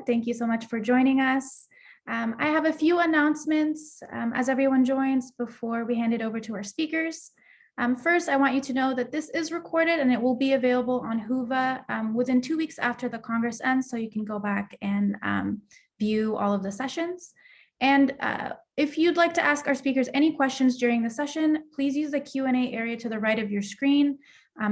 Thank you so much for joining us. I have a few announcements as everyone joins before we hand it over to our speakers. First, I want you to know that this is recorded and it will be available on Whova within 2 weeks after the Congress ends, so you can go back and view all of the sessions. And if you'd like to ask our speakers any questions during the session, please use the Q&A area to the right of your screen.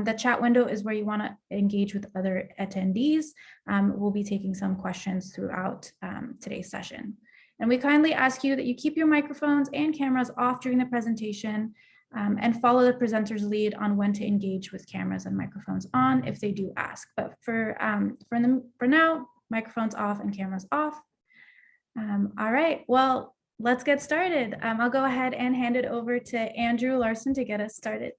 The chat window is where you want to engage with other attendees. We'll be taking some questions throughout today's session. And we kindly ask you that you keep your microphones and cameras off during the presentation and follow the presenter's lead on when to engage with cameras and microphones on if they do ask. But for now, microphones off and cameras off. All right, well, let's get started. I'll go ahead and hand it over to Andrew Larson to get us started.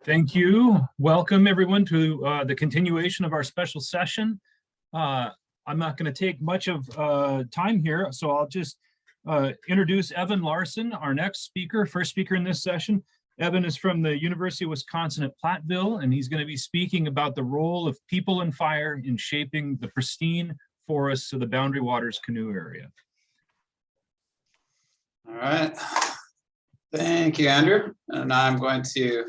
Thank you. Welcome everyone to the continuation of our special session. I'm not going to take much of time here, so I'll just introduce Evan Larson, our next speaker, first speaker in this session. Evan is from the University of Wisconsin at Platteville, and he's going to be speaking about the role of people and fire in shaping the pristine forests of the Boundary Waters Canoe area. All right. Thank you, Andrew. And I'm going to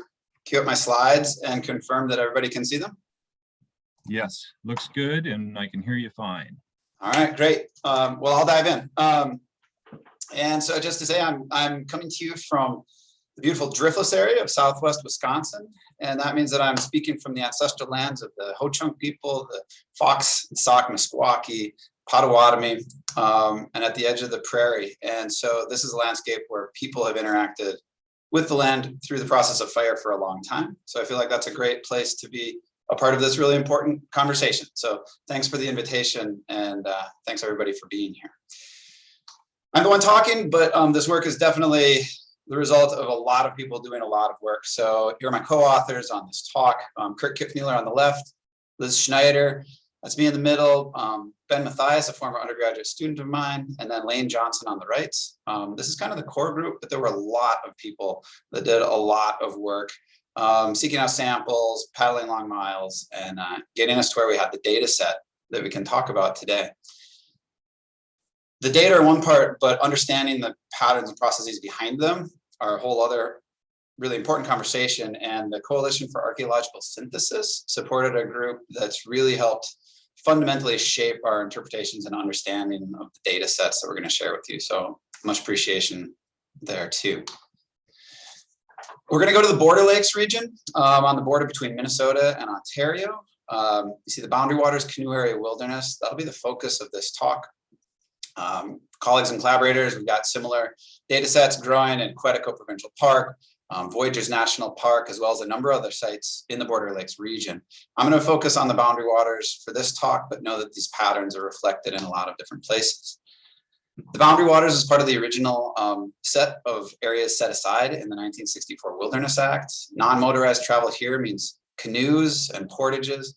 cue up my slides and confirm that everybody can see them. Yes, looks good, and I can hear you fine. All right, great. Well, I'll dive in. And so just to say, I'm coming to you from the beautiful driftless area of Southwest Wisconsin. And that means that I'm speaking from the ancestral lands of the Ho-Chunk people, the Fox, Sauk, Meskwaki, Potawatomi, and at the edge of the prairie. And so this is a landscape where people have interacted with the land through the process of fire for a long time. So I feel like that's a great place to be a part of this really important conversation. So thanks for the invitation, and thanks everybody for being here. I'm the one talking, but this work is definitely the result of a lot of people doing a lot of work. So here are my co-authors on this talk. Kurt Kiffmueller on the left, Liz Schneider, that's me in the middle, Ben Mathias, a former undergraduate student of mine, and then Lane Johnson on the right. This is kind of the core group, but there were a lot of people that did a lot of work, seeking out samples, paddling long miles, and getting us to where we had the data set that we can talk about today. The data are one part, but understanding the patterns and processes behind them are a whole other really important conversation. And the Coalition for Archaeological Synthesis supported a group that's really helped fundamentally shape our interpretations and understanding of the data sets that we're going to share with you. So much appreciation there too. We're going to go to the Border Lakes region on the border between Minnesota and Ontario. You see the Boundary Waters Canoe Area Wilderness. That'll be the focus of this talk. Colleagues and collaborators, we've got similar data sets growing in Quetico Provincial Park, Voyageurs National Park, as well as a number of other sites in the Border Lakes region. I'm going to focus on the Boundary Waters for this talk, but know that these patterns are reflected in a lot of different places. The Boundary Waters is part of the original set of areas set aside in the 1964 Wilderness Act. Non-motorized travel here means canoes and portages.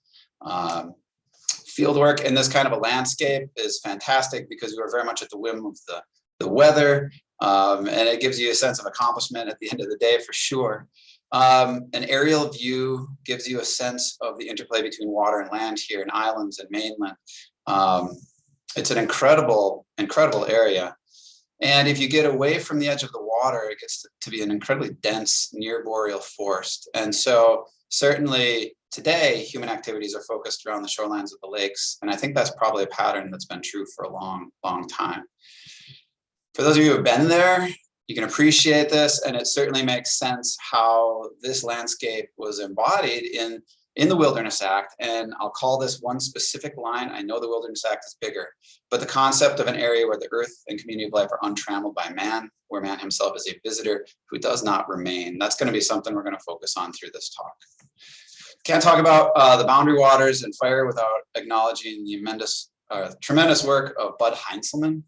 Fieldwork in this kind of a landscape is fantastic because you are very much at the whim of the weather, and it gives you a sense of accomplishment at the end of the day for sure. An aerial view gives you a sense of the interplay between water and land here in islands and mainland. It's an incredible, incredible area. And if you get away from the edge of the water, it gets to be an incredibly dense near boreal forest. And so certainly today, human activities are focused around the shorelines of the lakes. And I think that's probably a pattern that's been true for a long, long time. For those of you who have been there, you can appreciate this, and it certainly makes sense how this landscape was embodied in the Wilderness Act. And I'll call this one specific line. I know the Wilderness Act is bigger, but the concept of an area where the earth and community of life are untrammeled by man, where man himself is a visitor who does not remain. That's going to be something we're going to focus on through this talk. Can't talk about the Boundary Waters and fire without acknowledging the tremendous work of Bud Heinzelman.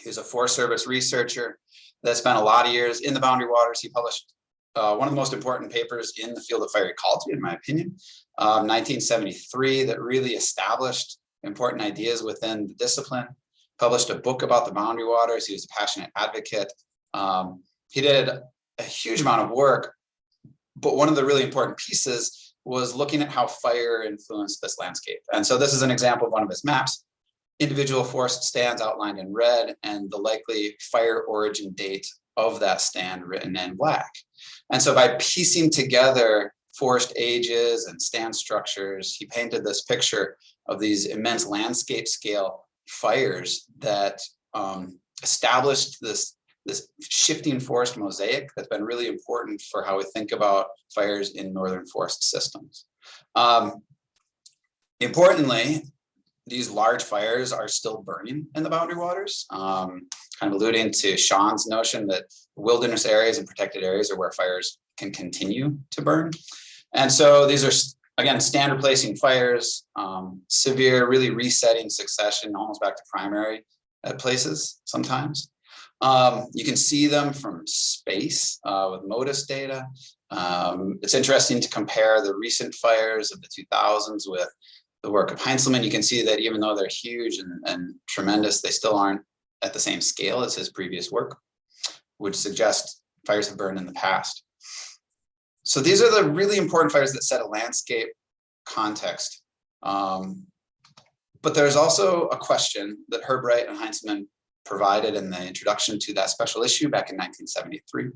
He's a Forest Service researcher that spent a lot of years in the Boundary Waters. He published one of the most important papers in the field of fire ecology, in my opinion, 1973, that really established important ideas within the discipline. Published a book about the Boundary Waters. He was a passionate advocate. He did a huge amount of work, but one of the really important pieces was looking at how fire influenced this landscape. And so this is an example of one of his maps. Individual forest stands outlined in red and the likely fire origin date of that stand written in black. And so by piecing together forest ages and stand structures, he painted this picture of these immense landscape scale fires that established this shifting forest mosaic that's been really important for how we think about fires in northern forest systems. Importantly, these large fires are still burning in the boundary waters, kind of alluding to Sean's notion that wilderness areas and protected areas are where fires can continue to burn. And so these are, again, stand replacing fires, severe, really resetting succession, almost back to primary at places sometimes. You can see them from space with MODIS data. It's interesting to compare the recent fires of the 2000s with the work of Heinzelman. You can see that even though they're huge and tremendous, they still aren't at the same scale as his previous work, which suggests fires have burned in the past. So these are the really important fires that set a landscape context. But there's also a question that Herb Wright and Heinzelman provided in the introduction to that special issue back in 1973.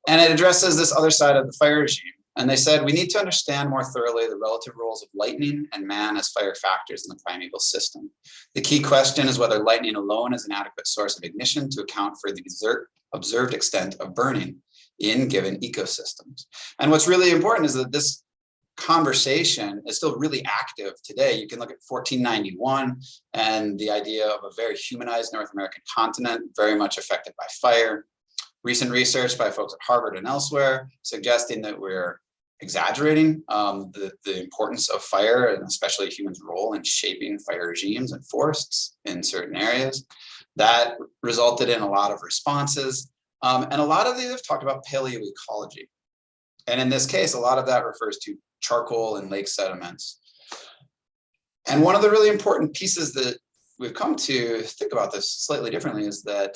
And it addresses this other side of the fire regime. And they said, we need to understand more thoroughly the relative roles of lightning and man as fire factors in the primeval system. The key question is whether lightning alone is an adequate source of ignition to account for the observed extent of burning in given ecosystems. And what's really important is that this conversation is still really active today. You can look at 1491 and the idea of a very humanized North American continent, very much affected by fire. Recent research by folks at Harvard and elsewhere suggesting that we're exaggerating the importance of fire and especially humans' role in shaping fire regimes and forests in certain areas. That resulted in a lot of responses. And a lot of these have talked about paleoecology. And in this case, a lot of that refers to charcoal and lake sediments. And one of the really important pieces that we've come to think about this slightly differently is that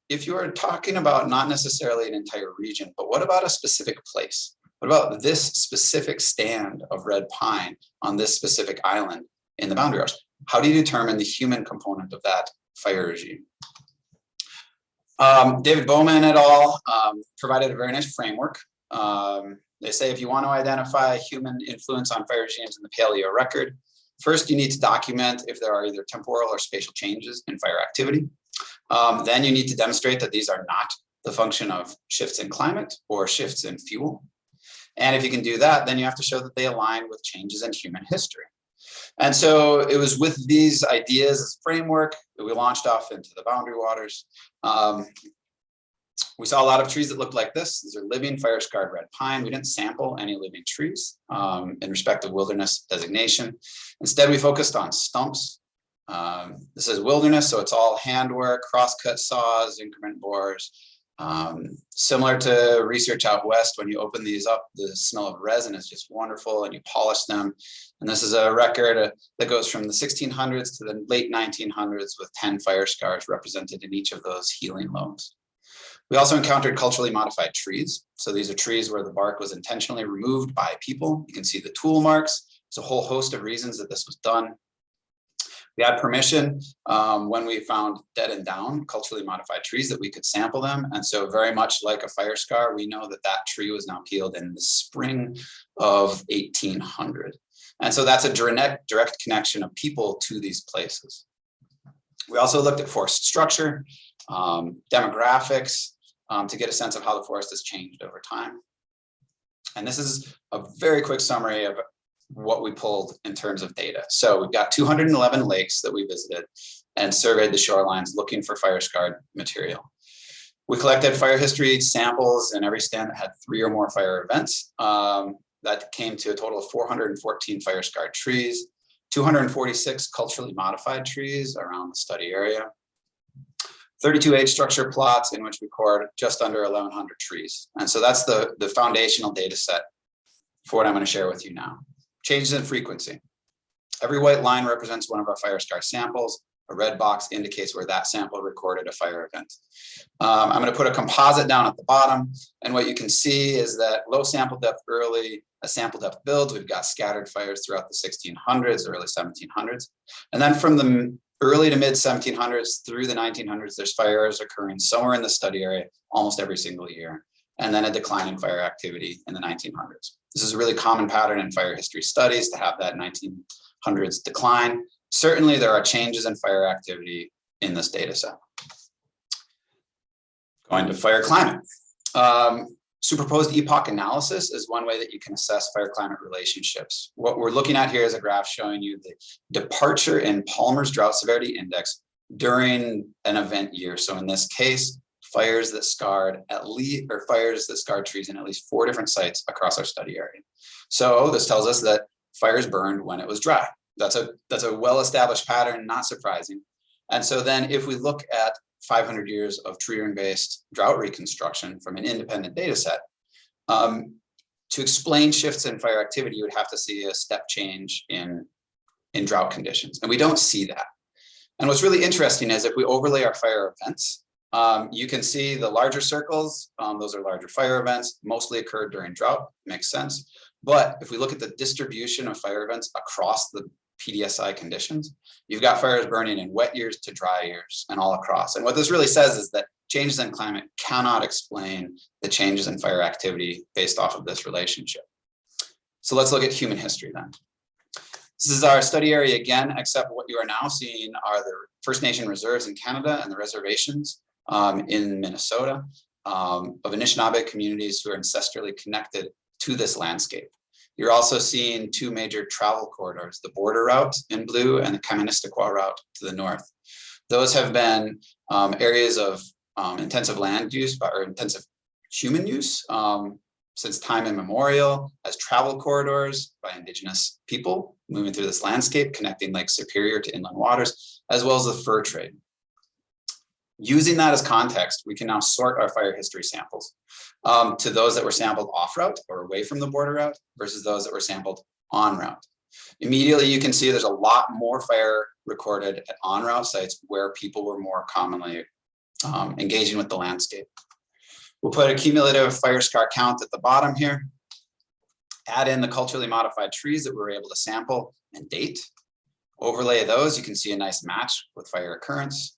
if you are talking about not necessarily an entire region, but what about a specific place? What about this specific stand of red pine on this specific island in the boundary waters? How do you determine the human component of that fire regime? David Bowman et al. Provided a very nice framework. They say if you want to identify human influence on fire regimes in the paleo record, first you need to document if there are either temporal or spatial changes in fire activity. Then you need to demonstrate that these are not the function of shifts in climate or shifts in fuel. And if you can do that, then you have to show that they align with changes in human history. And so it was with these ideas as framework that we launched off into the boundary waters. We saw a lot of trees that looked like this. These are living fire-scarred red pine. We didn't sample any living trees in respect of wilderness designation. Instead, we focused on stumps. This is wilderness, so it's all handwork, crosscut saws, increment bores. Similar to research out west, when you open these up, the smell of resin is just wonderful and you polish them. And this is a record that goes from the 1600s to the late 1900s with 10 fire scars represented in each of those healing loaves. We also encountered culturally modified trees. So these are trees where the bark was intentionally removed by people. You can see the tool marks. There's a whole host of reasons that this was done. We had permission when we found dead and down culturally modified trees that we could sample them. And so very much like a fire scar, we know that that tree was now peeled in the spring of 1800. And so that's a direct connection of people to these places. We also looked at forest structure, demographics, to get a sense of how the forest has changed over time. And this is a very quick summary of what we pulled in terms of data. So we've got 211 lakes that we visited and surveyed the shorelines looking for fire scarred material. We collected fire history samples in every stand that had 3 or more fire events. That came to a total of 414 fire scarred trees, 246 culturally modified trees around the study area, 32 age structure plots in which we record just under 1,100 trees. And so that's the foundational data set for what I'm going to share with you now. Changes in frequency. Every white line represents one of our fire scar samples. A red box indicates where that sample recorded a fire event. I'm going to put a composite down at the bottom. And what you can see is that low sample depth early, a sample depth builds. We've got scattered fires throughout the 1600s, early 1700s. And then from the early to mid 1700s through the 1900s, there's fires occurring somewhere in the study area almost every single year. And then a decline in fire activity in the 1900s. This is a really common pattern in fire history studies to have that 1900s decline. Certainly there are changes in fire activity in this data set. Going to fire climate. Superposed epoch analysis is one way that you can assess fire climate relationships. What we're looking at here is a graph showing you the departure in Palmer's drought severity index during an event year. So in this case, fires that scarred trees in at least 4 different sites across our study area. So this tells us that fires burned when it was dry. That's a well-established pattern, not surprising. And so then if we look at 500 years of tree ring-based drought reconstruction from an independent data set, to explain shifts in fire activity, you would have to see a step change in drought conditions. And we don't see that. And what's really interesting is if we overlay our fire events, you can see the larger circles, those are larger fire events, mostly occurred during drought, makes sense. But if we look at the distribution of fire events across the PDSI conditions, you've got fires burning in wet years to dry years and all across. And what this really says is that changes in climate cannot explain the changes in fire activity based off of this relationship. So let's look at human history then. This is our study area again, except what you are now seeing are the First Nation reserves in Canada and the reservations in Minnesota of Anishinaabe communities who are ancestrally connected to this landscape. You're also seeing 2 major travel corridors, the border route in blue and the Kaministiquia route to the north. Those have been areas of intensive land use or intensive human use since time immemorial as travel corridors by Indigenous people moving through this landscape, connecting Lake Superior to inland waters, as well as the fur trade. Using that as context, we can now sort our fire history samples to those that were sampled off route or away from the border route versus those that were sampled on route. Immediately, you can see there's a lot more fire recorded at on route sites where people were more commonly engaging with the landscape. We'll put a cumulative fire scar count at the bottom here, add in the culturally modified trees that we were able to sample and date. Overlay those, you can see a nice match with fire occurrence.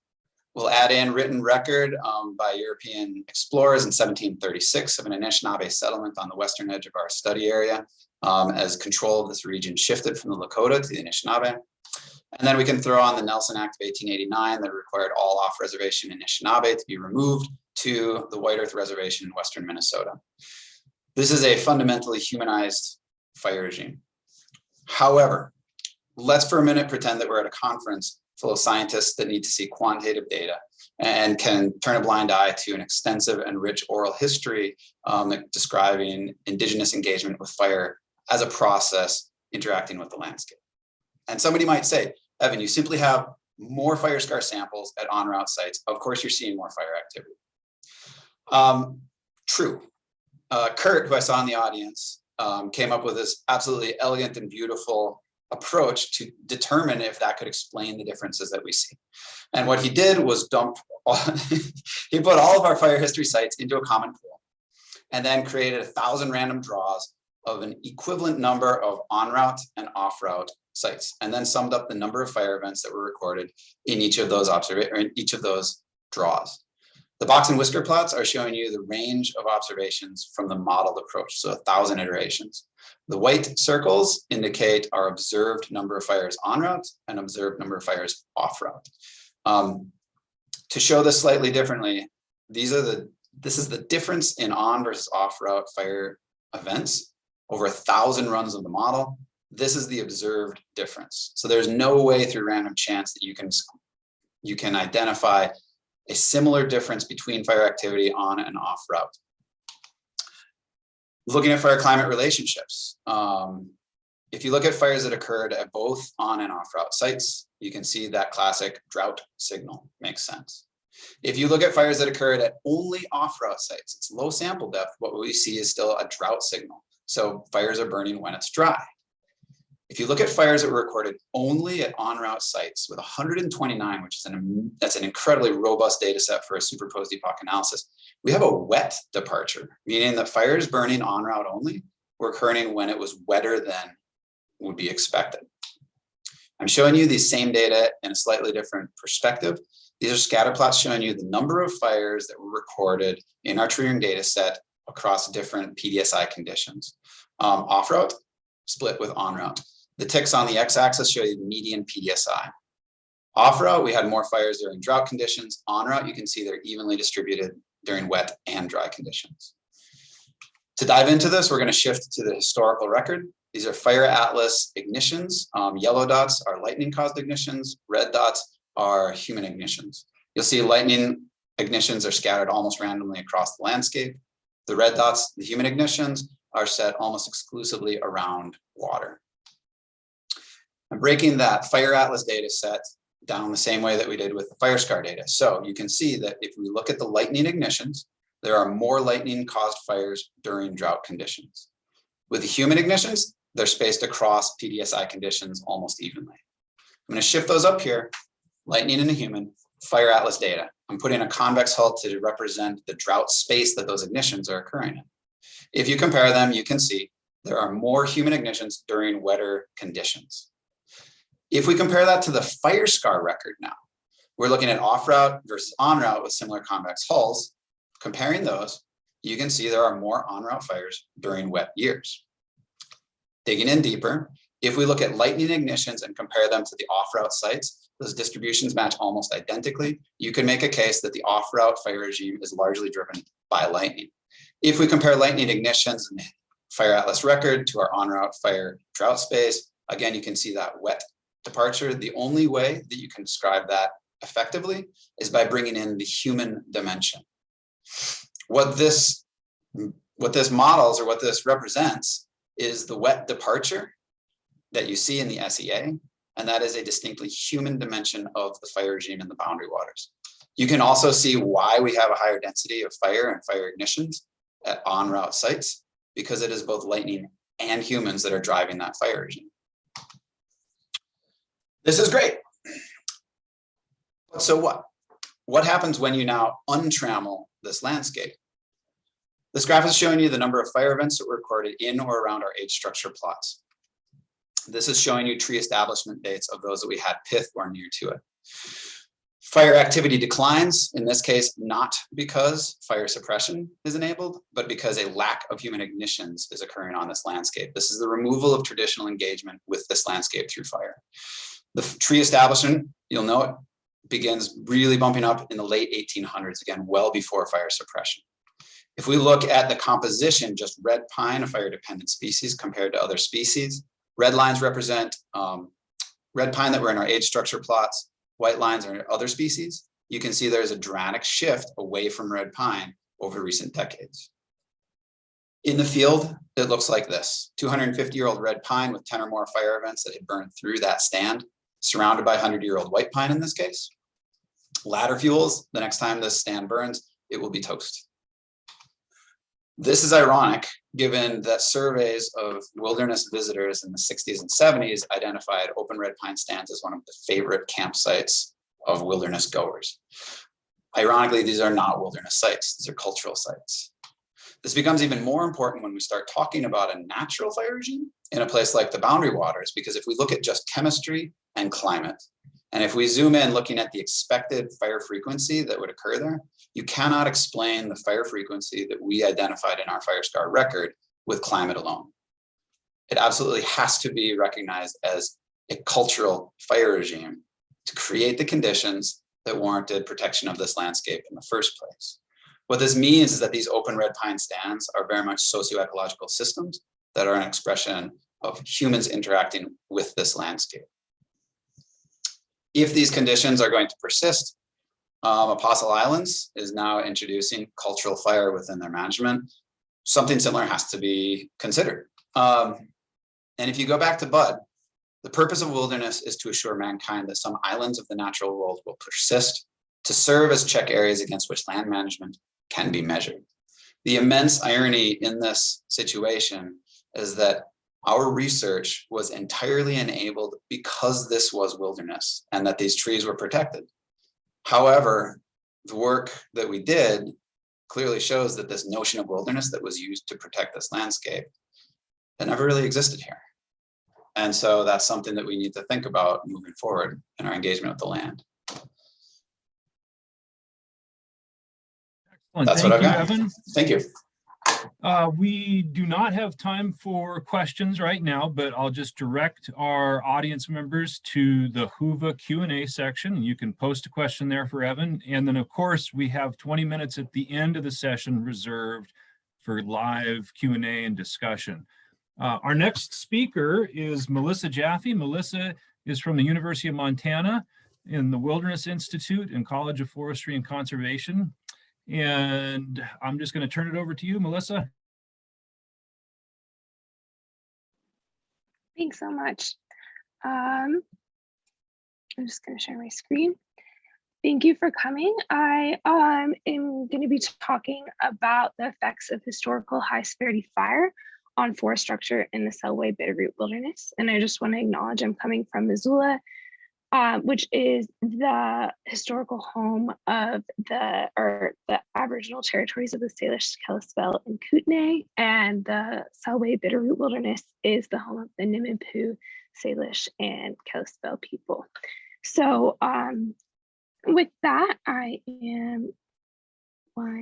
We'll add in written record by European explorers in 1736 of an Anishinaabe settlement on the western edge of our study area as control of this region shifted from the Lakota to the Anishinaabe. And then we can throw on the Nelson Act of 1889 that required all off-reservation Anishinaabe to be removed to the White Earth Reservation in western Minnesota. This is a fundamentally humanized fire regime. However, let's for a minute pretend that we're at a conference full of scientists that need to see quantitative data and can turn a blind eye to an extensive and rich oral history describing Indigenous engagement with fire as a process interacting with the landscape. And somebody might say, Evan, you simply have more fire scar samples at on-route sites. Of course, you're seeing more fire activity. True. Kurt, who I saw in the audience, came up with this absolutely elegant and beautiful approach to determine if that could explain the differences that we see. And what he did was he put all of our fire history sites into a common pool and then created 1,000 random draws of an equivalent number of on-route and off-route sites, and then summed up the number of fire events that were recorded in each of those draws. The box and whisker plots are showing you the range of observations from the modeled approach, so 1,000 iterations. The white circles indicate our observed number of fires en route and observed number of fires off route. To show this slightly differently, this is the difference in on versus off route fire events over 1,000 runs of the model. This is the observed difference. So there's no way through random chance that you can identify a similar difference between fire activity on and off route. Looking at fire climate relationships, if you look at fires that occurred at both on and off route sites, you can see that classic drought signal makes sense. If you look at fires that occurred at only off route sites, it's low sample depth, what we see is still a drought signal. So fires are burning when it's dry. If you look at fires that were recorded only at en route sites with 129, which is that's an incredibly robust data set for a superposed epoch analysis, we have a wet departure, meaning that fires burning en route only were occurring when it was wetter than would be expected. I'm showing you these same data in a slightly different perspective. These are scatter plots showing you the number of fires that were recorded in our triggering data set across different PDSI conditions. Off-route split with on-route. The ticks on the x-axis show you the median PDSI. Off-route, we had more fires during drought conditions. On-route, you can see they're evenly distributed during wet and dry conditions. To dive into this, we're going to shift to the historical record. These are Fire Atlas ignitions. Yellow dots are lightning-caused ignitions. Red dots are human ignitions. You'll see lightning ignitions are scattered almost randomly across the landscape. The red dots, the human ignitions, are set almost exclusively around water. I'm breaking that Fire Atlas data set down the same way that we did with the fire scar data. So you can see that if we look at the lightning ignitions, there are more lightning-caused fires during drought conditions. With the human ignitions, they're spaced across PDSI conditions almost evenly. I'm going to shift those up here, lightning and a human, Fire Atlas data. I'm putting a convex hull to represent the drought space that those ignitions are occurring in. If you compare them, you can see there are more human ignitions during wetter conditions. If we compare that to the fire scar record now, we're looking at off-route versus on-route with similar convex hulls. Comparing those, you can see there are more on-route fires during wet years. Digging in deeper, if we look at lightning ignitions and compare them to the off-route sites, those distributions match almost identically. You can make a case that the off-route fire regime is largely driven by lightning. If we compare lightning ignitions and Fire Atlas record to our on-route fire drought space, again, you can see that wet departure. The only way that you can describe that effectively is by bringing in the human dimension. What this models, or what this represents, is the wet departure that you see in the SEA, and that is a distinctly human dimension of the fire regime in the boundary waters. You can also see why we have a higher density of fire and fire ignitions at en-route sites, because it is both lightning and humans that are driving that fire regime. This is great. So what? What happens when you now untrammel this landscape? This graph is showing you the number of fire events that were recorded in or around our age structure plots. This is showing you tree establishment dates of those that we had pith or near to it. Fire activity declines, in this case, not because fire suppression is enabled, but because a lack of human ignitions is occurring on this landscape. This is the removal of traditional engagement with this landscape through fire. The tree establishment, you'll know it, begins really bumping up in the late 1800s, again, well before fire suppression. If we look at the composition, just red pine, a fire-dependent species compared to other species, red lines represent red pine that were in our age structure plots, white lines are other species. You can see there's a dramatic shift away from red pine over recent decades. In the field, it looks like this: 250-year-old red pine with 10 or more fire events that had burned through that stand, surrounded by 100-year-old white pine in this case. Ladder fuels, the next time this stand burns, it will be toast. This is ironic, given that surveys of wilderness visitors in the 60s and 70s identified open red pine stands as one of the favorite campsites of wilderness goers. Ironically, these are not wilderness sites, these are cultural sites. This becomes even more important when we start talking about a natural fire regime in a place like the boundary waters, because if we look at just chemistry and climate, and if we zoom in looking at the expected fire frequency that would occur there, you cannot explain the fire frequency that we identified in our fire scar record with climate alone. It absolutely has to be recognized as a cultural fire regime to create the conditions that warranted protection of this landscape in the first place. What this means is that these open red pine stands are very much socio-ecological systems that are an expression of humans interacting with this landscape. If these conditions are going to persist, Apostle Islands is now introducing cultural fire within their management. Something similar has to be considered. And if you go back to Bud, the purpose of wilderness is to assure mankind that some islands of the natural world will persist to serve as check areas against which land management can be measured. The immense irony in this situation is that Our research was entirely enabled because this was wilderness and that these trees were protected. However, the work that we did clearly shows that this notion of wilderness that was used to protect this landscape, that never really existed here. And so that's something that we need to think about moving forward in our engagement with the land. Excellent. That's Thank what I've you, got. Evan. Thank you. We do not have time for questions right now, but I'll just direct our audience members to the Whova Q&A section. You can post a question there for Evan. And then, of course, we have 20 minutes at the end of the session reserved for live Q&A and discussion. Our next speaker is Melissa Jaffe. Melissa is from the University of Montana in the Wilderness Institute and College of Forestry and Conservation. And I'm just going to turn it over to you, Melissa. Thanks so much. I'm just going to share my screen. Thank you for coming. I am going to be talking about the effects of historical high-severity fire on forest structure in the Selway Bitterroot Wilderness. And I just want to acknowledge I'm coming from Missoula, which is the historical home of the Aboriginal territories of the Salish, Kalispel, and Kootenai, and the Selway Bitterroot Wilderness is the home of the Nimiipuu, Salish, and Kalispel people. So with that, why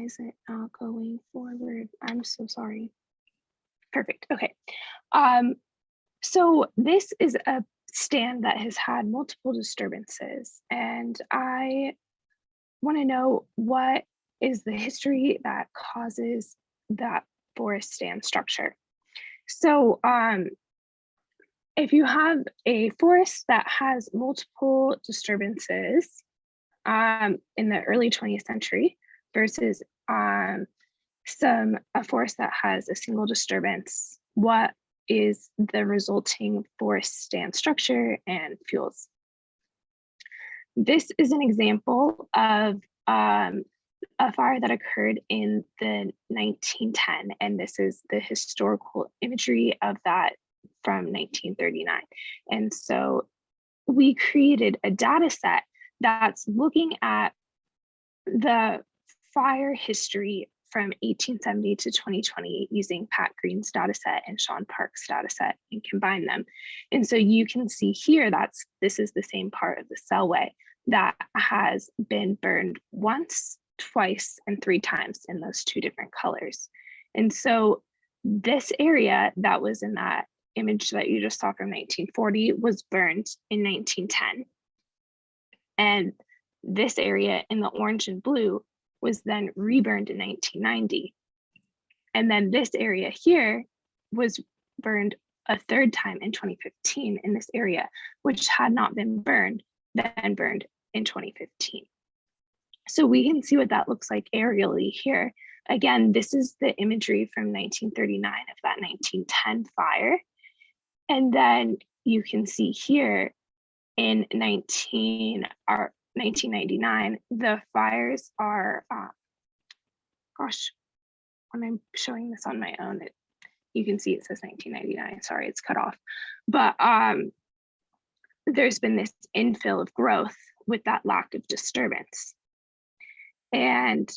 is it not going forward? I'm so sorry. Perfect, okay. So this is a stand that has had multiple disturbances, and I want to know what is the history that causes that forest stand structure. So if you have a forest that has multiple disturbances in the early 20th century versus a forest that has a single disturbance, what is the resulting forest stand structure and fuels? This is an example of a fire that occurred in the 1910, and this is the historical imagery of that from 1939. And so we created a data set that's looking at the fire history from 1870 to 2020 using Pat Green's data set and Sean Park's data set and combine them. And so you can see here this is the same part of the Selway that has been burned once, twice, and 3 times in those 2 different colors. And so this area that was in that image that you just saw from 1940 was burned in 1910. And this area in the orange and blue was then reburned in 1990. And then this area here was burned a 3rd time in 2015 in this area, which had not been burned, then burned in 2015. So we can see what that looks like aerially here. Again, this is the imagery from 1939 of that 1910 fire. And then you can see here in 1999, the fires are, gosh, when I'm showing this on my own, you can see it says 1999, sorry, it's cut off. But there's been this infill of growth with that lack of disturbance. And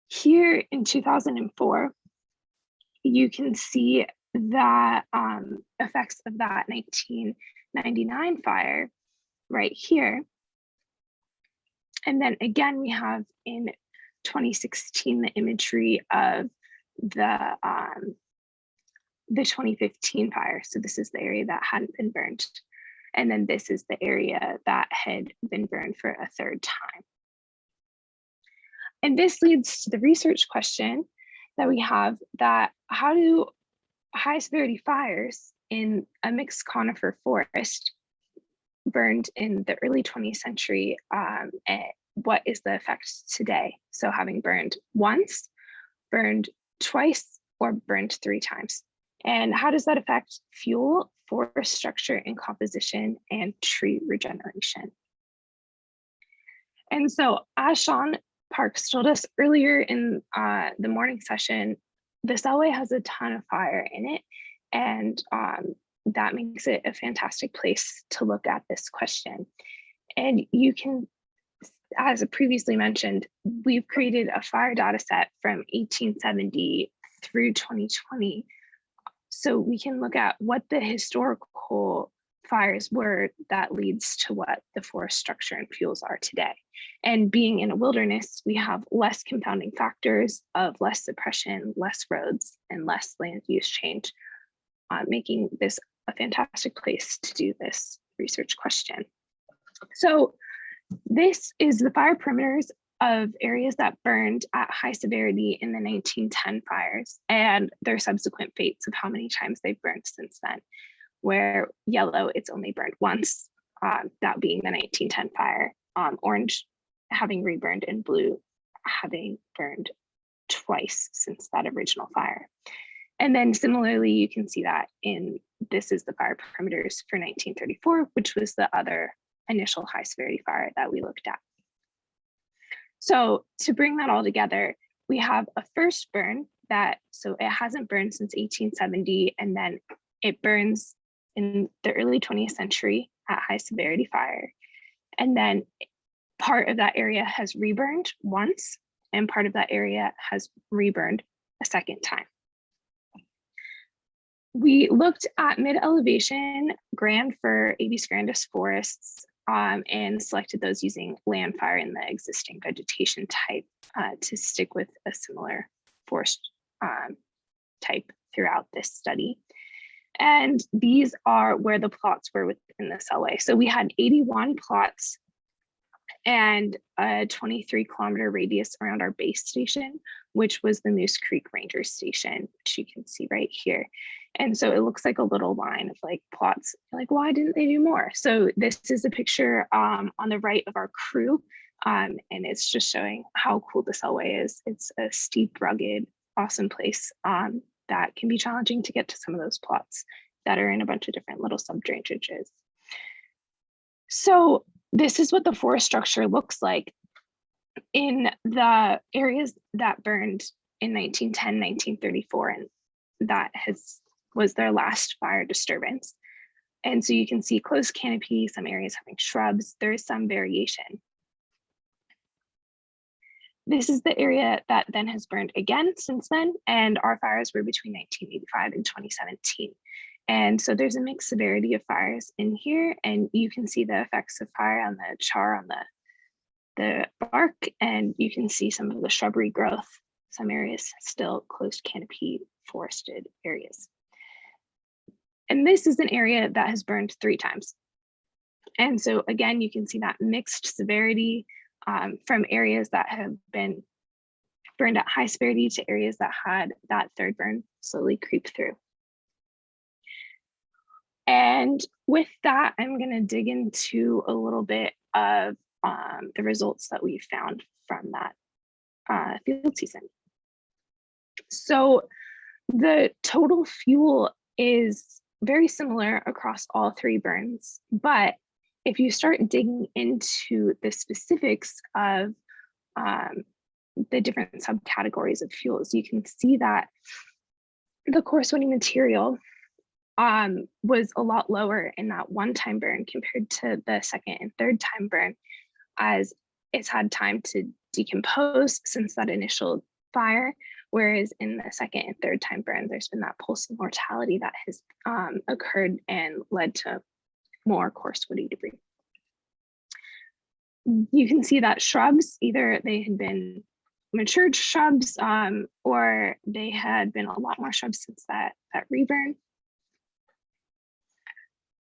here in 2004, you can see the effects of that 1999 fire right here. And then again, we have in 2016 the imagery of the 2015 fire. So this is the area that hadn't been burned. And then this is the area that had been burned for a 3rd time. And this leads to the research question that we have, that how do high severity fires in a mixed conifer forest burned in the early 20th century, what is the effect today? So having burned once, burned twice, or burned 3 times. And how does that affect fuel, forest structure and composition, and tree regeneration? And so as Sean Parks told us earlier in the morning session, the Selway has a ton of fire in it, and that makes it a fantastic place to look at this question. And you can, as previously mentioned, we've created a fire data set from 1870 through 2020. So we can look at what the historical fires were that leads to what the forest structure and fuels are today. And being in a wilderness, we have less confounding factors of less suppression, less roads, and less land use change, making this a fantastic place to do this research question. So this is the fire perimeters of areas that burned at high severity in the 1910 fires and their subsequent fates of how many times they've burned since then, where yellow, it's only burned once, that being the 1910 fire, orange having reburned, and blue having burned twice since that original fire. And then similarly, you can see that this is the fire perimeters for 1934, which was the other initial high severity fire that we looked at. So to bring that all together, we have a first burn so it hasn't burned since 1870, and then it burns in the early 20th century at high severity fire. And then part of that area has reburned once, and part of that area has reburned a second time. We looked at mid-elevation grand fir Abies grandis forests and selected those using land fire in the existing vegetation type to stick with a similar forest type throughout this study. And these are where the plots were within the Selway. So we had 81 plots and a 23-kilometer radius around our base station, which was the Moose Creek Ranger Station, which you can see right here. And so it looks like a little line of like plots. Like, why didn't they do more? So this is a picture on the right of our crew, and it's just showing how cool the Selway is. It's a steep, rugged, awesome place that can be challenging to get to some of those plots that are in a bunch of different little sub-drainages. So this is what the forest structure looks like in the areas that burned in 1910, 1934, and that was their last fire disturbance. And so you can see closed canopy, some areas having shrubs. There is some variation. This is the area that then has burned again since then, and our fires were between 1985 and 2017. And so there's a mixed severity of fires in here, and you can see the effects of fire on the char on the bark, and you can see some of the shrubbery growth, some areas still closed canopy forested areas. And this is an area that has burned 3 times. And so again, you can see that mixed severity from areas that have been burned at high severity to areas that had that third burn slowly creep through. And with that, I'm going to dig into a little bit of the results that we found from that field season. So the total fuel is very similar across all 3 burns, but if you start digging into the specifics of the different subcategories of fuels, you can see that the coarse woody material was a lot lower in that 1-time burn compared to the 2nd and 3rd time burn, as it's had time to decompose since that initial fire, whereas in the 2nd and 3rd time burn, there's been that pulsing mortality that has occurred and led to more coarse woody debris. You can see that shrubs, either they had been matured shrubs or they had been a lot more shrubs since that reburn.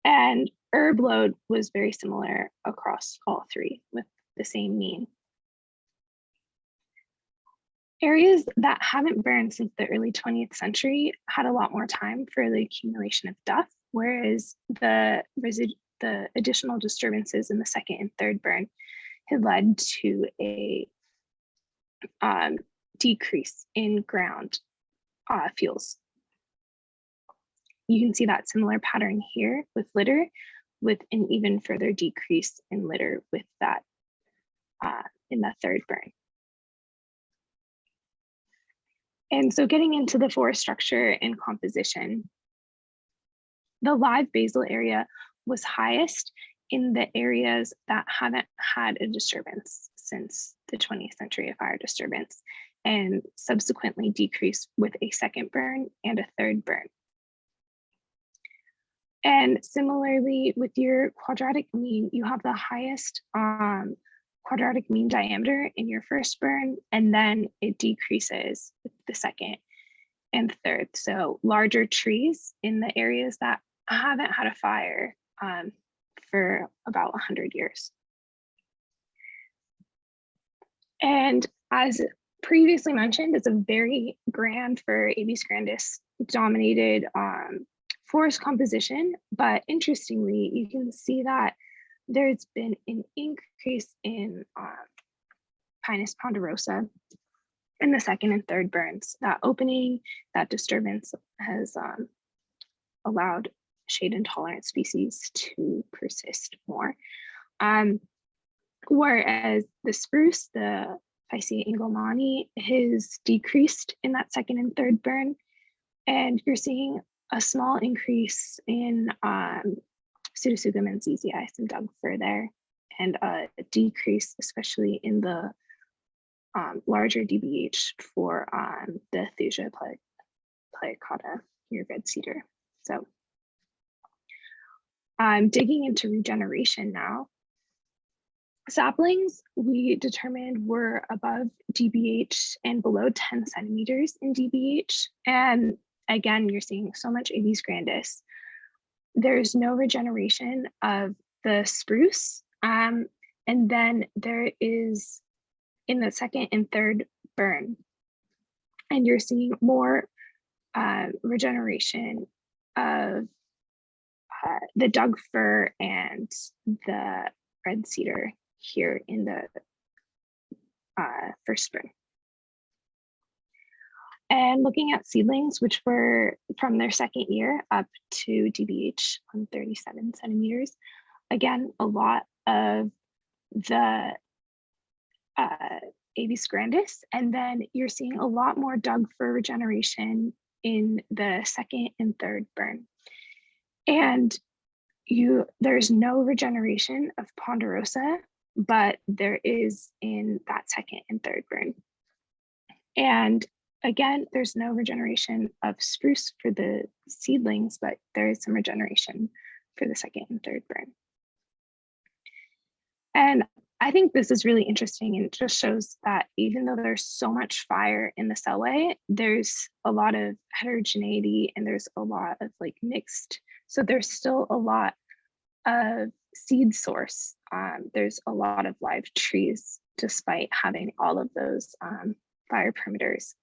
And herb load was very similar across all 3 with the same mean. Areas that haven't burned since the early 20th century had a lot more time for the accumulation of duff, whereas the additional disturbances in the 2nd and 3rd burn had led to a decrease in ground fuels. You can see that similar pattern here with litter, with an even further decrease in litter with that in the 3rd burn. And so getting into the forest structure and composition, the live basal area was highest in the areas that haven't had a disturbance since the 20th century, a fire disturbance, and subsequently decreased with a second burn and a third burn. And similarly with your quadratic mean, you have the highest quadratic mean diameter in your first burn, and then it decreases with the second and third. So larger trees in the areas that haven't had a fire for about 100 years. And as previously mentioned, it's a very grand for Abies grandis dominated forest composition, but interestingly, you can see that there's been an increase in Pinus ponderosa in the second and third burns. That opening, that disturbance has allowed shade intolerant species to persist more. Whereas the spruce, the Phycea engelmanni, has decreased in that second and third burn. And you're seeing a small increase in Pseudosugum manzesii, some Doug fir there, and a decrease, especially in the larger DBH for the Thuja playacata, your red cedar. So I'm digging into regeneration now. Saplings we determined were above DBH and below 10 centimeters in DBH. And again, you're seeing so much Abies grandis. There's no regeneration of the spruce. And then there is in the second and third burn. And you're seeing more regeneration of the Doug fir and the red cedar here in the first burn. And looking at seedlings, which were from their second year up to DBH on 37 centimeters, again, a lot of the Abies grandis, and then you're seeing a lot more Doug fir regeneration in the second and third burn. And there's no regeneration of ponderosa, but there is in that second and third burn. And again, there's no regeneration of spruce for the seedlings, but there is some regeneration for the second and third burn. And I think this is really interesting, and it just shows that even though there's so much fire in the Selway, there's a lot of heterogeneity and there's a lot of like mixed. So there's still a lot of seed source. There's a lot of live trees despite having all of those fire perimeters.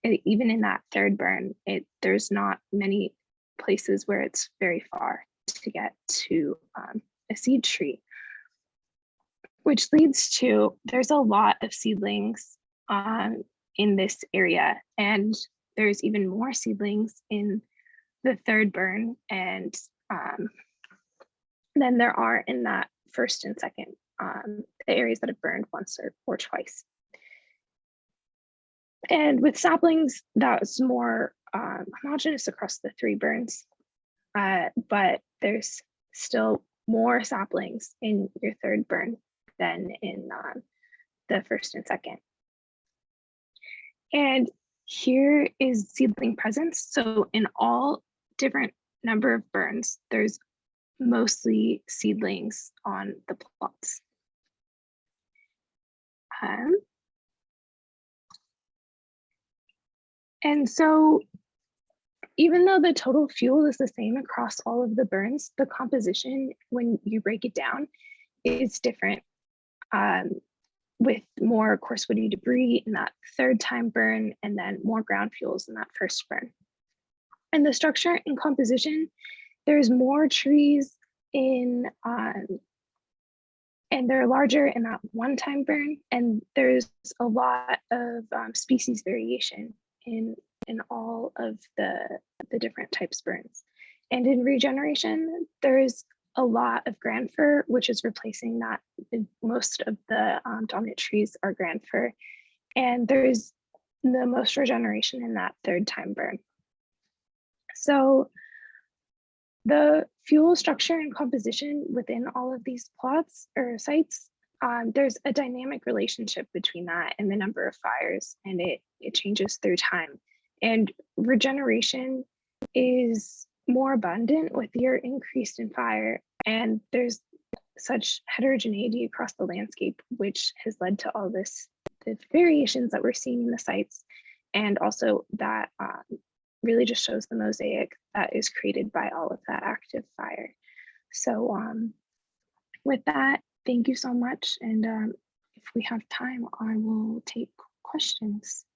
And even in that third burn, there's not many places where it's very far to get to a seed tree, which leads to there's a lot of seedlings in this area, and there's even more seedlings in the third burn, and then there are in that first and second, the areas that have burned once or twice. And with saplings, that was more homogeneous across the three burns, but there's still more saplings in your third burn than in the first and second. And here is seedling presence. So in all different number of burns, there's mostly seedlings on the plots. And so even though the total fuel is the same across all of the burns, the composition, when you break it down, is different, with more coarse woody debris in that third time burn, and then more ground fuels in that first burn. And the structure and composition, there's more trees in, and they're larger in that one time burn, and there's a lot of species variation in all of the different types burns. And in regeneration, there's a lot of grand fir, which is replacing that. Most of the dominant trees are grand fir. And there's the most regeneration in that third time burn. So the fuel structure and composition within all of these plots or sites, there's a dynamic relationship between that and the number of fires, and it changes through time. And regeneration is more abundant with your increase in fire, and there's such heterogeneity across the landscape, which has led to all the variations that we're seeing in the sites, and also that really just shows the mosaic that is created by all of that active fire. So with that, thank you so much. And if we have time, I will take questions.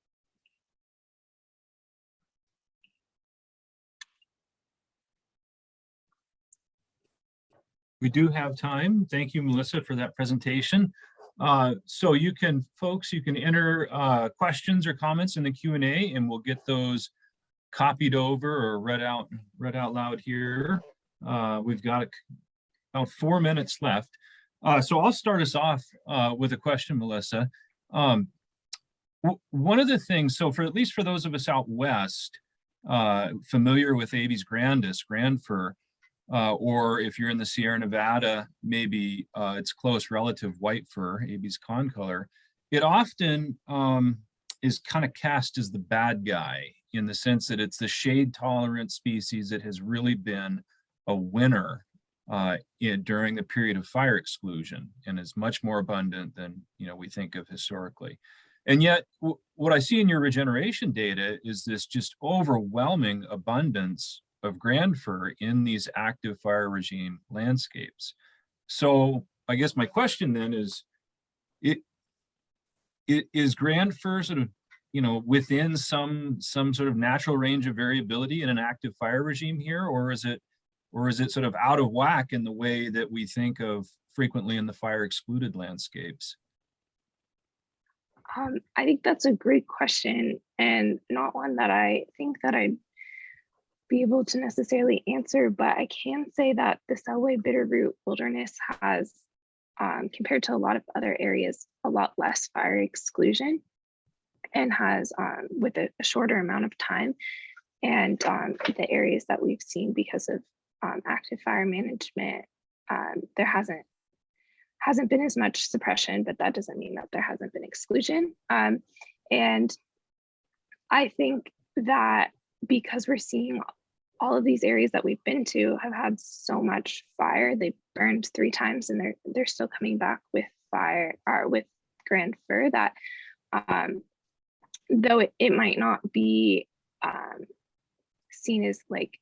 We do have time. Thank you, Melissa, for that presentation. So you can, folks, you can enter questions or comments in the Q&A, and we'll get those copied over or read out loud here. We've got about 4 minutes left. So I'll start us off with a question, Melissa. One of the things, so at least for those of us out west, familiar with Abies grandis, grand fir, or if you're in the Sierra Nevada, maybe its close relative white fir, Abies concolor, it often is kind of cast as the bad guy in the sense that it's the shade tolerant species that has really been a winner during the period of fire exclusion and is much more abundant than we think of historically. And yet what I see in your regeneration data is this just overwhelming abundance of grand fir in these active fire regime landscapes. So I guess my question then is, is grand fir sort of within some sort of natural range of variability in an active fire regime here, or is it sort of out of whack in the way that we think of frequently in the fire excluded landscapes? I think that's a great question, and not one that I think that I'd be able to necessarily answer, but I can say that the Selway Bitterroot Wilderness has, compared to a lot of other areas, a lot less fire exclusion, and has, with a shorter amount of time, and the areas that we've seen because of active fire management, there hasn't been as much suppression, but that doesn't mean that there hasn't been exclusion. And I think that because we're seeing all of these areas that we've been to have had so much fire, they burned 3 times, and they're still coming back with fire or with grand fir, that though it might not be seen as like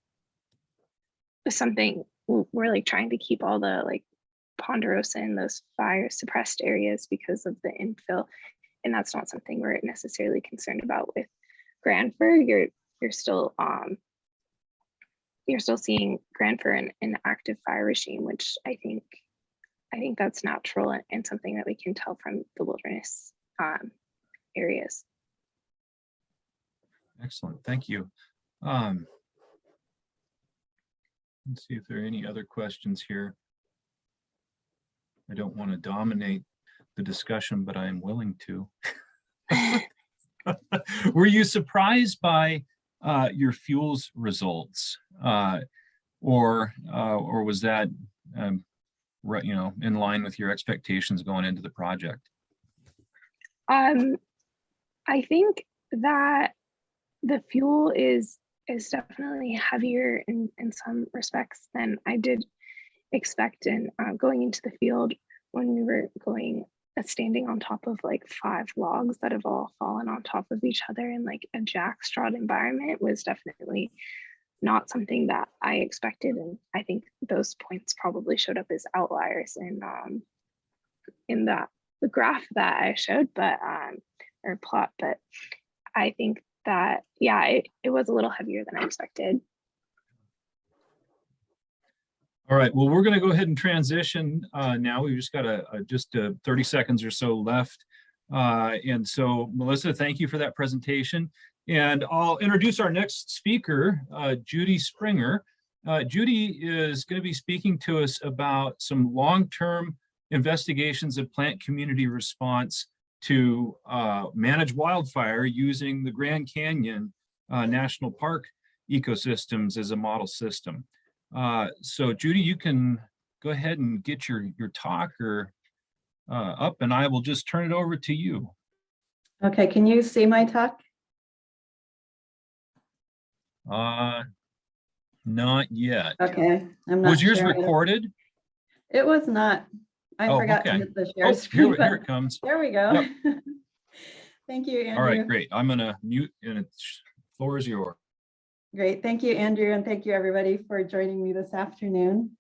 something, we're like trying to keep all the like ponderosa in those fire suppressed areas because of the infill, and that's not something we're necessarily concerned about with grand fir. You're still seeing grand fir in an active fire regime, which I think that's natural and something that we can tell from the wilderness areas. Excellent, thank you. Let's see if there are any other questions here. I don't want to dominate the discussion, but I am willing to. Were you surprised by your fuels results, or was that right, in line with your expectations going into the project? I think that the fuel is definitely heavier in some respects than I did expect. And going into the field, when we were standing on top of like 5 logs that have all fallen on top of each other in like a jackstraw environment, was definitely not something that I expected. And I think those points probably showed up as outliers in the graph that I showed, but or plot. But I think that, yeah, it was a little heavier than I expected. All right, well, we're going to go ahead and transition now. We've just got just 30 seconds or so left. And so, Melissa, thank you for that presentation. And I'll introduce our next speaker, Judy Springer. Judy is going to be speaking to us about some long-term investigations of plant community response to manage wildfire using the Grand Canyon National Park ecosystems as a model system. So Judy, you can go ahead and get your talker up, and I will just turn it over to you. Okay, can you see my talk? Not yet. Okay, I'm not Was yours sharing it. recorded? It was not. I Oh, forgot okay. to hit the share Oh, screen. here it comes. There we go. Yep. Thank you, Andrew. All right, great. I'm gonna mute, and the floor is yours. Great. Thank you, Andrew, and thank you, everybody, for joining me this afternoon.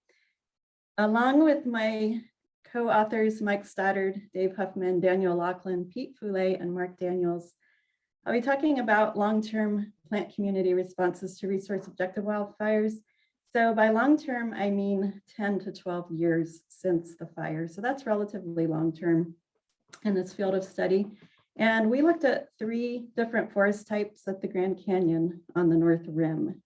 Along with my co-authors, Mike Stoddard, Dave Huffman, Daniel Laughlin, Pete Foulet, and Mark Daniels, I'll be talking about long-term plant community responses to resource objective wildfires. So by long-term, I mean 10 to 12 years since the fire. So that's relatively long-term in this field of study. And we looked at 3 different forest types at the Grand Canyon on the North Rim.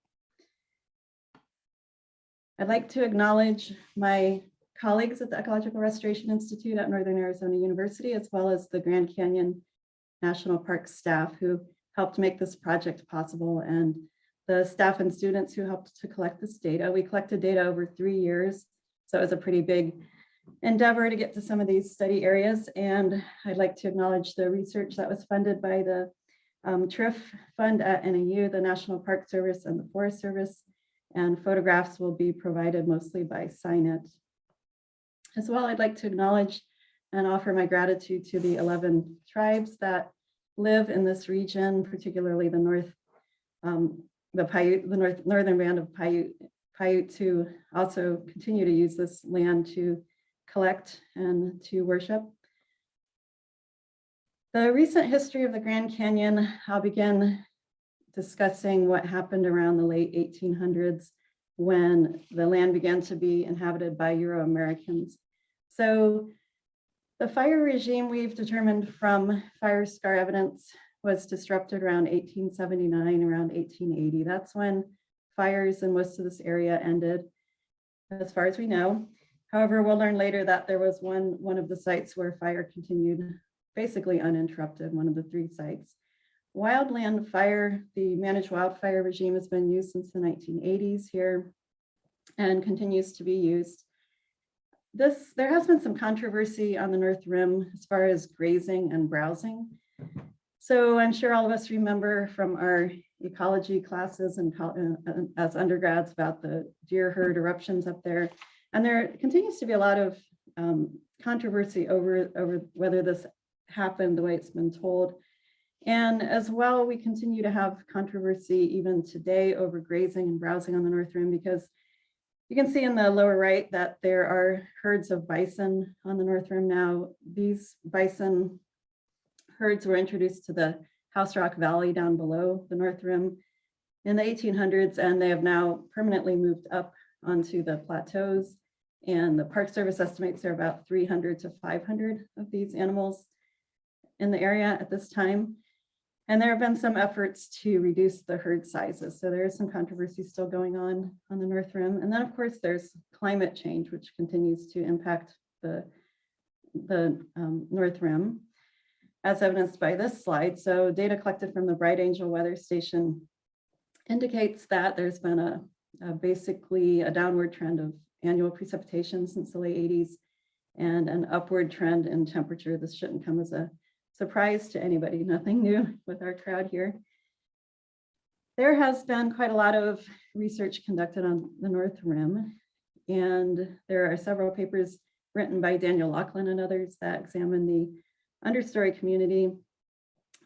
I'd like to acknowledge my colleagues at the Ecological Restoration Institute at Northern Arizona University, as well as the Grand Canyon National Park staff who helped make this project possible, and the staff and students who helped to collect this data. We collected data over 3 years, so it was a pretty big endeavor to get to some of these study areas. And I'd like to acknowledge the research that was funded by the TRIF fund at NAU, the National Park Service, and the Forest Service. And photographs will be provided mostly by SciNet. As well, I'd like to acknowledge and offer my gratitude to the 11 tribes that live in this region, particularly the northern band of Paiutes, who also continue to use this land to collect and to worship. The recent history of the Grand Canyon, I'll begin discussing what happened around the late 1800s when the land began to be inhabited by Euro-Americans. So the fire regime we've determined from fire scar evidence was disrupted around 1879, around 1880. That's when fires in most of this area ended, as far as we know. However, we'll learn later that there was one of the sites where fire continued basically uninterrupted, one of the 3 sites. Wildland fire, the managed wildfire regime, has been used since the 1980s here and continues to be used. There has been some controversy on the North Rim as far as grazing and browsing. So I'm sure all of us remember from our ecology classes and as undergrads about the deer herd eruptions up there. And there continues to be a lot of controversy over whether this happened the way it's been told. And as well, we continue to have controversy even today over grazing and browsing on the North Rim, because you can see in the lower right that there are herds of bison on the North Rim now. These bison herds were introduced to the House Rock Valley down below the North Rim in the 1800s, and they have now permanently moved up onto the plateaus. And the Park Service estimates there are about 300 to 500 of these animals in the area at this time. And there have been some efforts to reduce the herd sizes. So there is some controversy still going on the North Rim. And then of course there's climate change, which continues to impact the North Rim, as evidenced by this slide. So data collected from the Bright Angel Weather Station indicates that there's been basically a downward trend of annual precipitation since the late 80s and an upward trend in temperature. This shouldn't come as a surprise to anybody, nothing new with our crowd here. There has been quite a lot of research conducted on the North Rim, and there are several papers written by Daniel Laughlin and others that examine the understory community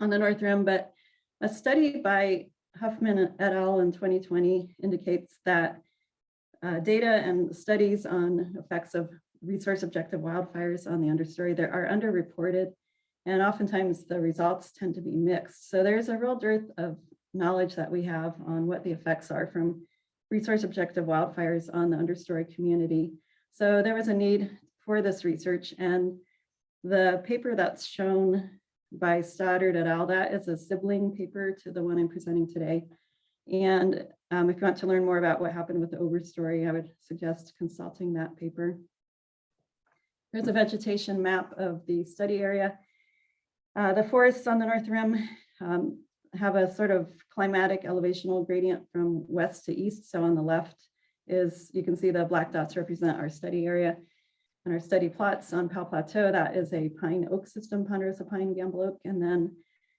on the North Rim, but a study by Huffman et al. In 2020 indicates that data and studies on effects of resource objective wildfires on the understory there are underreported, and oftentimes the results tend to be mixed. So there's a real dearth of knowledge that we have on what the effects are from resource objective wildfires on the understory community. So there was a need for this research, and the paper that's shown by Stoddard et al., that is a sibling paper to the one I'm presenting today. And if you want to learn more about what happened with the overstory, I would suggest consulting that paper. There's a vegetation map of the study area. The forests on the north rim have a sort of climatic elevational gradient from west to east. So on the left is, you can see the black dots represent our study area and our study plots on Powell Plateau. That is a pine oak system, ponderosa pine, gamble oak, and then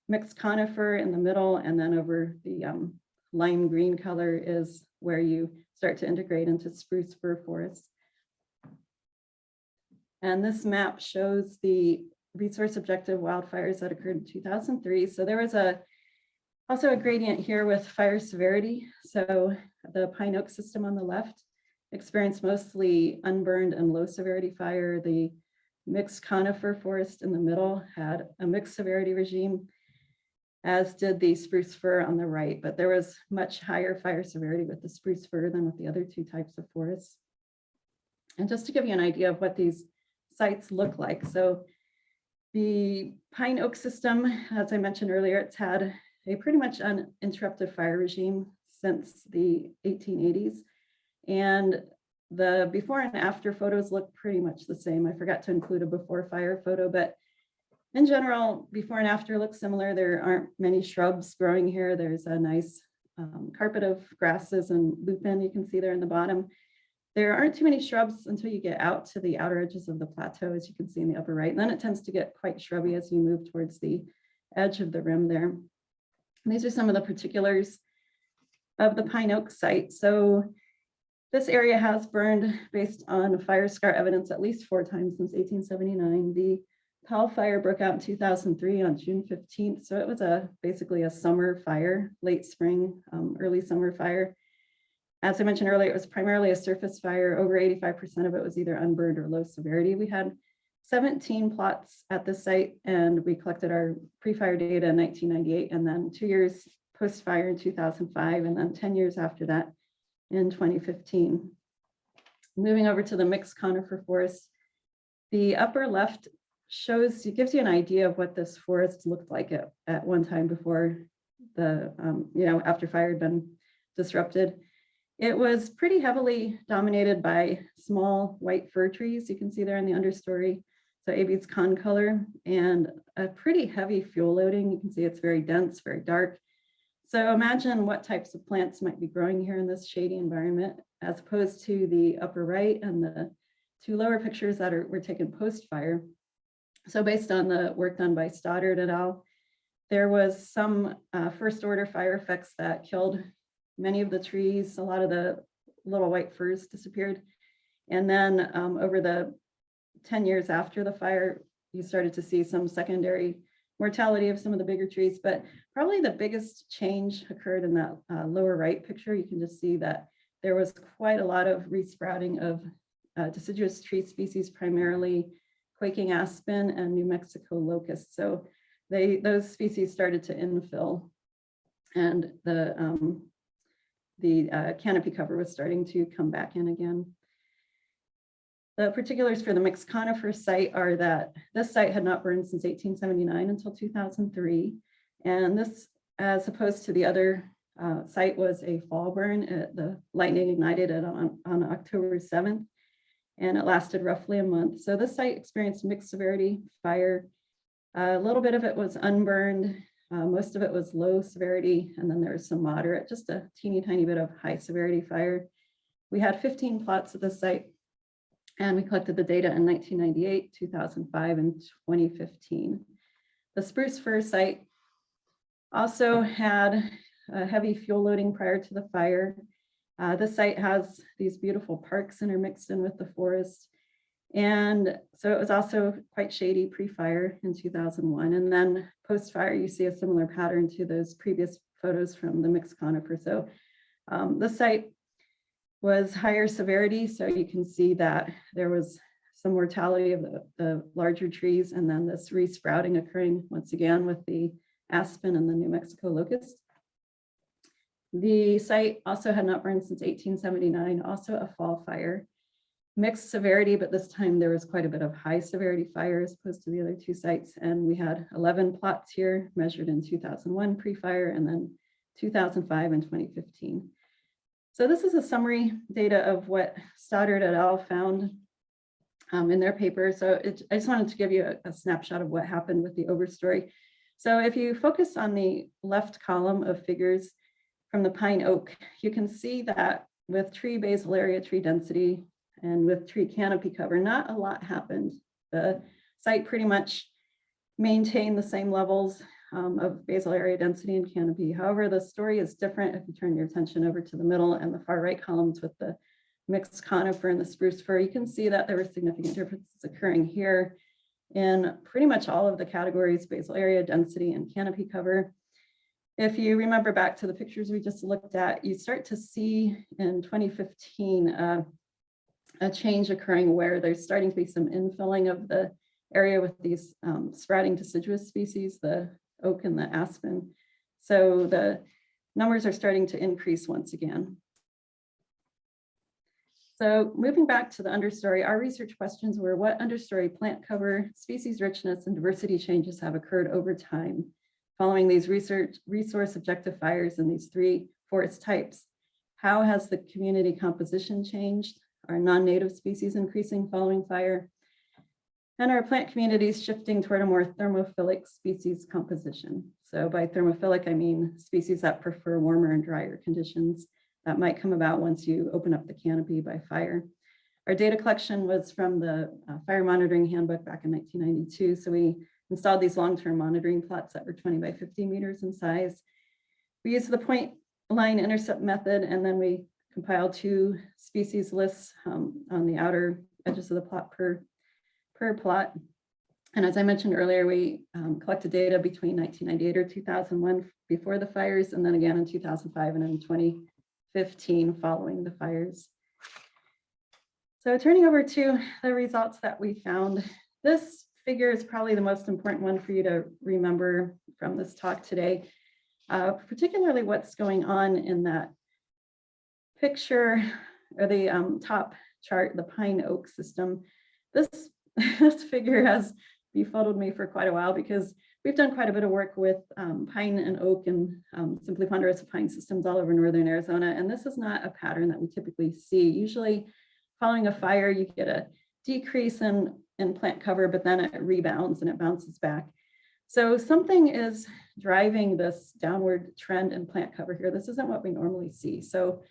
mixed conifer in the middle. And then over the lime green color is where you start to integrate into spruce fir forests. And this map shows the resource objective wildfires that occurred in 2003. So there was also a gradient here with fire severity. So the pine oak system on the left experienced mostly unburned and low severity fire. The mixed conifer forest in the middle had a mixed severity regime, as did the spruce fir on the right, but there was much higher fire severity with the spruce fir than with the other two types of forests. And just to give you an idea of what these sites look like. So the pine oak system, as I mentioned earlier, it's had a pretty much uninterrupted fire regime since the 1880s. And the before and after photos look pretty much the same. I forgot to include a before fire photo, but in general, before and after look similar. There aren't many shrubs growing here. There's a nice carpet of grasses and lupin you can see there in the bottom. There aren't too many shrubs until you get out to the outer edges of the plateau, as you can see in the upper right. And then it tends to get quite shrubby as you move towards the edge of the rim there. And these are some of the particulars of the pine oak site. So this area has burned based on fire scar evidence at least 4 times since 1879. The Powell fire broke out in 2003 on June 15th. So it was basically a summer fire, late spring, early summer fire. As I mentioned earlier, it was primarily a surface fire. Over 85% of it was either unburned or low severity. We had 17 plots at the site, and we collected our pre-fire data in 1998, and then 2 years post-fire in 2005, and then 10 years after that in 2015. Moving over to the mixed conifer forest, the upper left gives you an idea of what this forest looked like at one time before the, after fire had been disrupted. It was pretty heavily dominated by small white fir trees. You can see there in the understory. So Abies concolor, and a pretty heavy fuel loading. You can see it's very dense, very dark. So imagine what types of plants might be growing here in this shady environment, as opposed to the upper right and the 2 lower pictures that were taken post-fire. So based on the work done by Stoddard et al., there was some first order fire effects that killed many of the trees. A lot of the little white firs disappeared. And then over the 10 years after the fire, you started to see some secondary mortality of some of the bigger trees, but probably the biggest change occurred in that lower right picture. You can just see that there was quite a lot of resprouting of deciduous tree species, primarily quaking aspen and New Mexico locust. So those species started to infill, and the canopy cover was starting to come back in again. The particulars for the mixed conifer site are that this site had not burned since 1879 until 2003. And this, as opposed to the other site, was a fall burn. The lightning ignited it on October 7th, and it lasted roughly a month. So this site experienced mixed severity fire. A little bit of it was unburned. Most of it was low severity, and then there was some moderate, just a teeny tiny bit of high severity fire. We had 15 plots at the site, and we collected the data in 1998, 2005, and 2015. The spruce fir site also had a heavy fuel loading prior to the fire. The site has these beautiful parks intermixed in with the forest. And so it was also quite shady pre-fire in 2001. And then post-fire, you see a similar pattern to those previous photos from the mixed conifer. So the site was higher severity. So you can see that there was some mortality of the larger trees, and then this resprouting occurring once again with the aspen and the New Mexico locust. The site also had not burned since 1879, also a fall fire. Mixed severity, but this time there was quite a bit of high severity fire as opposed to the other 2 sites. And we had 11 plots here measured in 2001 pre-fire, and then 2005 and 2015. So this is a summary data of what Stoddard et al. Found in their paper. So I just wanted to give you a snapshot of what happened with the overstory. So if you focus on the left column of figures from the pine oak, you can see that with tree basal area, tree density, and with tree canopy cover, not a lot happened. The site pretty much maintained the same levels of basal area density and canopy. However, the story is different if you turn your attention over to the middle and the far right columns with the mixed conifer and the spruce fir. You can see that there were significant differences occurring here in pretty much all of the categories: basal area, density, and canopy cover. If you remember back to the pictures we just looked at, you start to see in 2015 a change occurring where there's starting to be some infilling of the area with these sprouting deciduous species, the oak and the aspen. So the numbers are starting to increase once again. So moving back to the understory, our research questions were: what understory plant cover, species richness, and diversity changes have occurred over time following these resource objective fires in these 3 forest types? How has the community composition changed? Are non-native species increasing following fire? And are plant communities shifting toward a more thermophilic species composition? So by thermophilic, I mean species that prefer warmer and drier conditions that might come about once you open up the canopy by fire. Our data collection was from the Fire Monitoring Handbook back in 1992. So we installed these long-term monitoring plots that were 20 by 50 meters in size. We used the point line intercept method, and then we compiled 2 species lists on the outer edges of the plot per plot. And as I mentioned earlier, we collected data between 1998 or 2001 before the fires, and then again in 2005 and in 2015 following the fires. So turning over to the results that we found, this figure is probably the most important one for you to remember from this talk today, particularly what's going on in that picture, or the top chart, the pine oak system. This figure has befuddled me for quite a while because we've done quite a bit of work with pine and oak and simply ponderosa pine systems all over northern Arizona, and this is not a pattern that we typically see. Usually following a fire, you get a decrease in plant cover, but then it rebounds and it bounces back. So something is driving this downward trend in plant cover here. This isn't what we normally see. So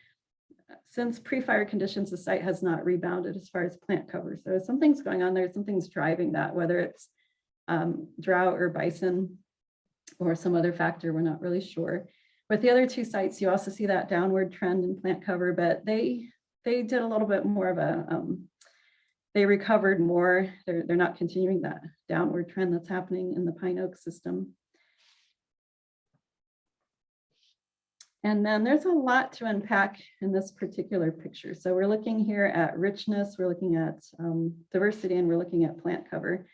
since pre-fire conditions, the site has not rebounded as far as plant cover. So something's going on there, something's driving that, whether it's drought or bison or some other factor, we're not really sure. With the other 2 sites, you also see that downward trend in plant cover, but they did a little bit more of a, they recovered more. They're not continuing that downward trend that's happening in the pine oak system. And then there's a lot to unpack in this particular picture. So we're looking here at richness, we're looking at diversity, and we're looking at plant cover.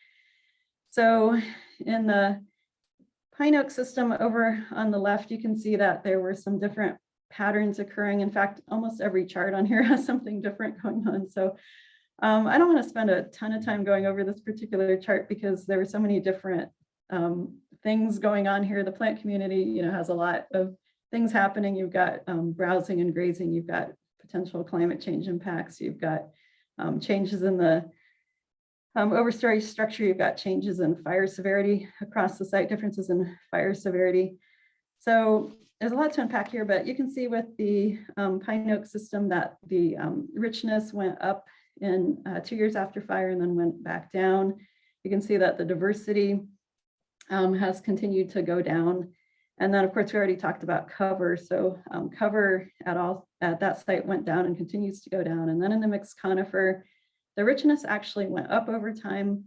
So in the pine oak system over on the left, you can see that there were some different patterns occurring. In fact, almost every chart on here has something different going on. So I don't want to spend a ton of time going over this particular chart because there were so many different things going on here. The plant community, has a lot of things happening. You've got browsing and grazing, you've got potential climate change impacts, you've got changes in the overstory structure, you've got changes in fire severity across the site, differences in fire severity. So there's a lot to unpack here, but you can see with the pine oak system that the richness went up in 2 years after fire and then went back down. You can see that the diversity has continued to go down. And then of course, we already talked about cover. So cover at that site went down and continues to go down. And then in the mixed conifer, the richness actually went up over time.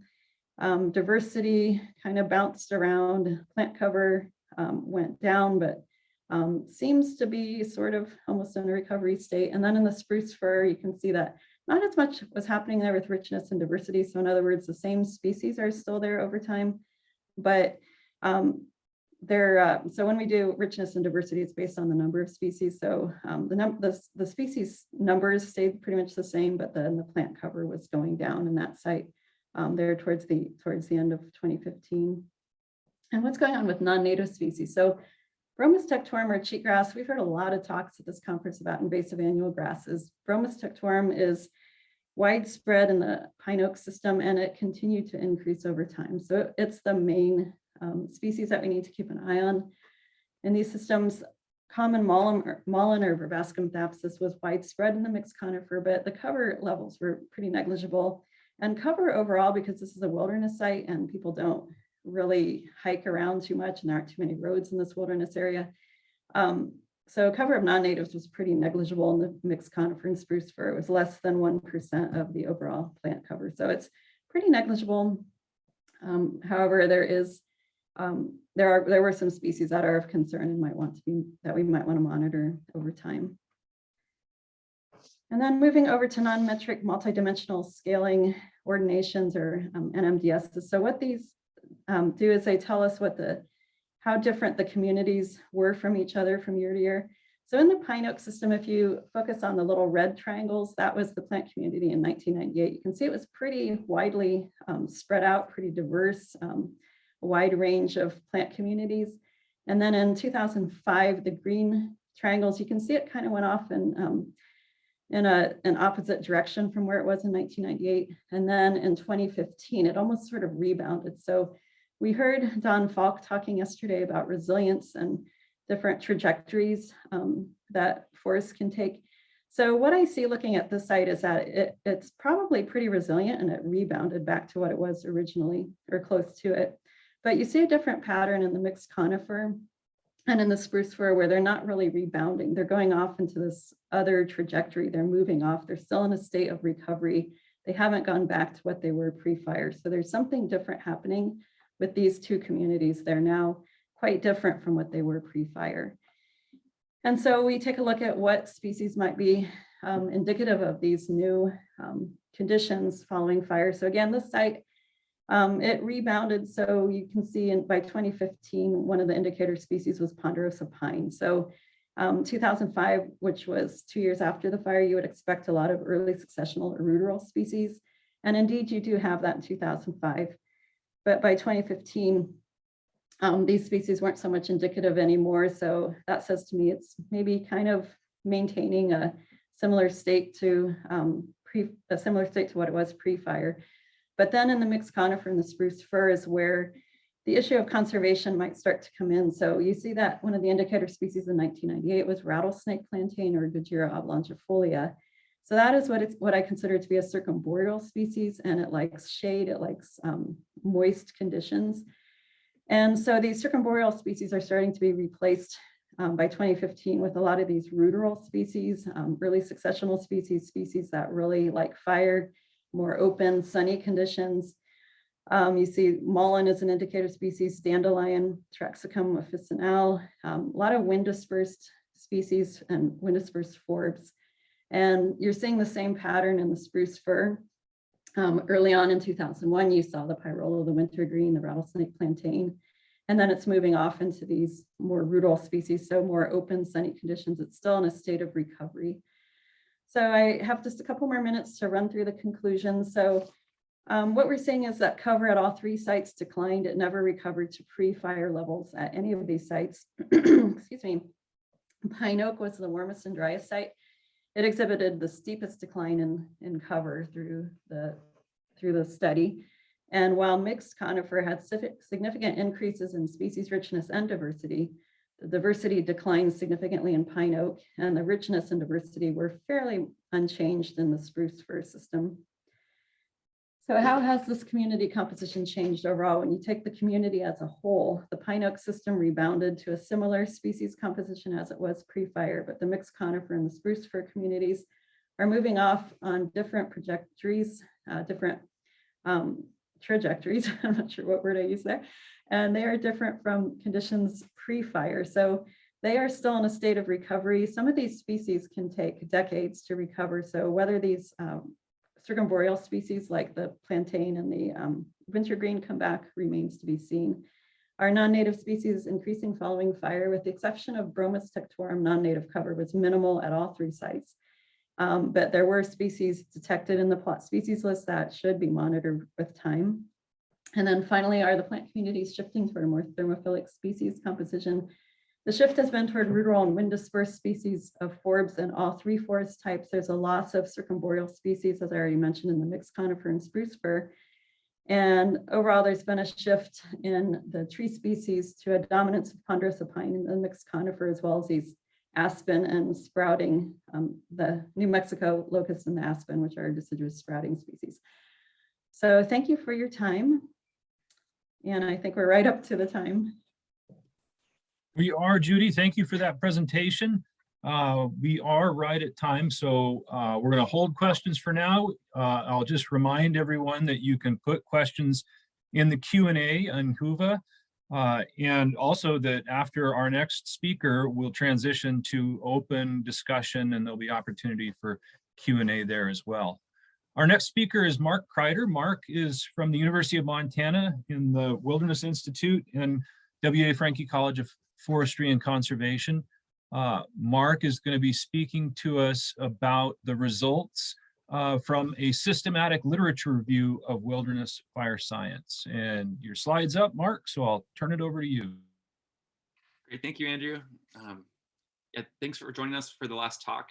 Diversity kind of bounced around. Plant cover went down, but seems to be sort of almost in a recovery state. And then in the spruce fir, you can see that not as much was happening there with richness and diversity. So in other words, the same species are still there over time, but so when we do richness and diversity, it's based on the number of species. So the species numbers stayed pretty much the same, but then the plant cover was going down in that site there towards the end of 2015. And what's going on with non-native species? So Bromus tectorum, or cheatgrass, we've heard a lot of talks at this conference about invasive annual grasses. Bromus tectorum is widespread in the pine oak system, and it continued to increase over time. So it's the main species that we need to keep an eye on. In these systems, common mullein or verbascum thapsus was widespread in the mixed conifer, but the cover levels were pretty negligible. And cover overall, because this is a wilderness site and people don't really hike around too much and there aren't too many roads in this wilderness area. So cover of non-natives was pretty negligible in the mixed conifer and spruce fir. It was less than 1% of the overall plant cover. So it's pretty negligible. However, there were some species that are of concern and we might want to monitor over time. And then moving over to non-metric multidimensional scaling ordinations, or NMDSs. So what these do is they tell us how different the communities were from each other from year to year. So in the pine oak system, if you focus on the little red triangles, that was the plant community in 1998. You can see it was pretty widely spread out, pretty diverse, a wide range of plant communities. And then in 2005, the green triangles, you can see it kind of went off in an opposite direction from where it was in 1998. And then in 2015, it almost sort of rebounded. So we heard Don Falk talking yesterday about resilience and different trajectories that forests can take. So what I see looking at this site is that it's probably pretty resilient and it rebounded back to what it was originally or close to it. But you see a different pattern in the mixed conifer and in the spruce fir where they're not really rebounding. They're going off into this other trajectory. They're moving off. They're still in a state of recovery. They haven't gone back to what they were pre-fire. So there's something different happening with these two communities. They're now quite different from what they were pre-fire. And so we take a look at what species might be indicative of these new conditions following fire. So again, this site, it rebounded. So you can see by 2015, one of the indicator species was ponderosa pine. So 2005, which was 2 years after the fire, you would expect a lot of early successional or ruderal species. And indeed, you do have that in 2005. But by 2015, these species weren't so much indicative anymore. So that says to me, it's maybe kind of maintaining a similar state to what it was pre-fire. But then in the mixed conifer and the spruce fir is where the issue of conservation might start to come in. So you see that one of the indicator species in 1998 was rattlesnake plantain or Gojira oblongifolia. So that is what I consider to be a circumboreal species, and it likes shade, it likes moist conditions. And so these circumboreal species are starting to be replaced by 2015 with a lot of these ruderal species, early successional species that really like fire, more open, sunny conditions. You see mullein is an indicator species, dandelion, Traxacum officinale, a lot of wind dispersed species and wind dispersed forbs. And you're seeing the same pattern in the spruce fir. Early on in 2001, you saw the pyrola, the wintergreen, the rattlesnake plantain, and then it's moving off into these more ruderal species, so more open, sunny conditions. It's still in a state of recovery. So I have just a couple more minutes to run through the conclusions. So what we're seeing is that cover at all three sites declined. It never recovered to pre-fire levels at any of these sites. Excuse me. Pine oak was the warmest and driest site. It exhibited the steepest decline in cover through the study. And while mixed conifer had significant increases in species richness and diversity, the diversity declined significantly in pine oak, and the richness and diversity were fairly unchanged in the spruce fir system. So how has this community composition changed overall? When you take the community as a whole, the pine oak system rebounded to a similar species composition as it was pre-fire, but the mixed conifer and the spruce fir communities are moving off on different trajectories, I'm not sure what word I use there. And they are different from conditions pre-fire. So they are still in a state of recovery. Some of these species can take decades to recover. So whether these circumboreal species like the plantain and the wintergreen come back remains to be seen. Our non-native species increasing following fire, with the exception of Bromus tectorum, non-native cover was minimal at all three sites. But there were species detected in the plot species list that should be monitored with time. And then finally, are the plant communities shifting toward a more thermophilic species composition? The shift has been toward ruderal and wind dispersed species of forbs in all three forest types. There's a loss of circumboreal species, as I already mentioned, in the mixed conifer and spruce fir. And overall, there's been a shift in the tree species to a dominance of ponderosa pine in the mixed conifer, as well as these aspen and sprouting, the New Mexico locust and the aspen, which are deciduous sprouting species. So thank you for your time. And I think we're right up to the time. We are, Judy. Thank you for that presentation. We are right at time, so we're going to hold questions for now. I'll just remind everyone that you can put questions in the Q&A on Whova, and also that after our next speaker, we'll transition to open discussion and there'll be opportunity for Q&A there as well. Our next speaker is Mark Kreider. Mark is from the University of Montana in the Wilderness Institute and W.A. Franke College of Forestry and Conservation. Mark is going to be speaking to us about the results from a systematic literature review of wilderness fire science. And your slide's up, Mark, so I'll turn it over to you. Great, thank you, Andrew. Yeah, thanks for joining us for the last talk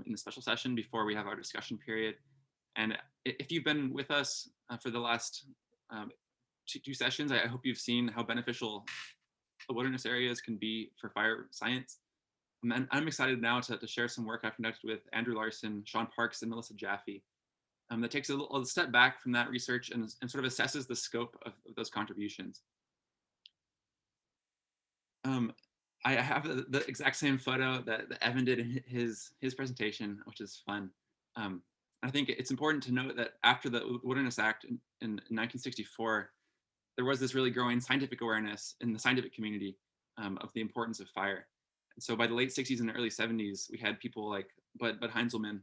in the special session before we have our discussion period. And if you've been with us for the last two sessions, I hope you've seen how beneficial the wilderness areas can be for fire science. And I'm excited now to share some work I've conducted with Andrew Larson, Sean Parks, and Melissa Jaffe that takes a step back from that research and sort of assesses the scope of those contributions. I have the exact same photo that Evan did in his presentation, which is fun. I think it's important to note that after the Wilderness Act in 1964, there was this really growing scientific awareness in the scientific community of the importance of fire. And so by the late 60s and early 70s, we had people like Bud Heinzelman,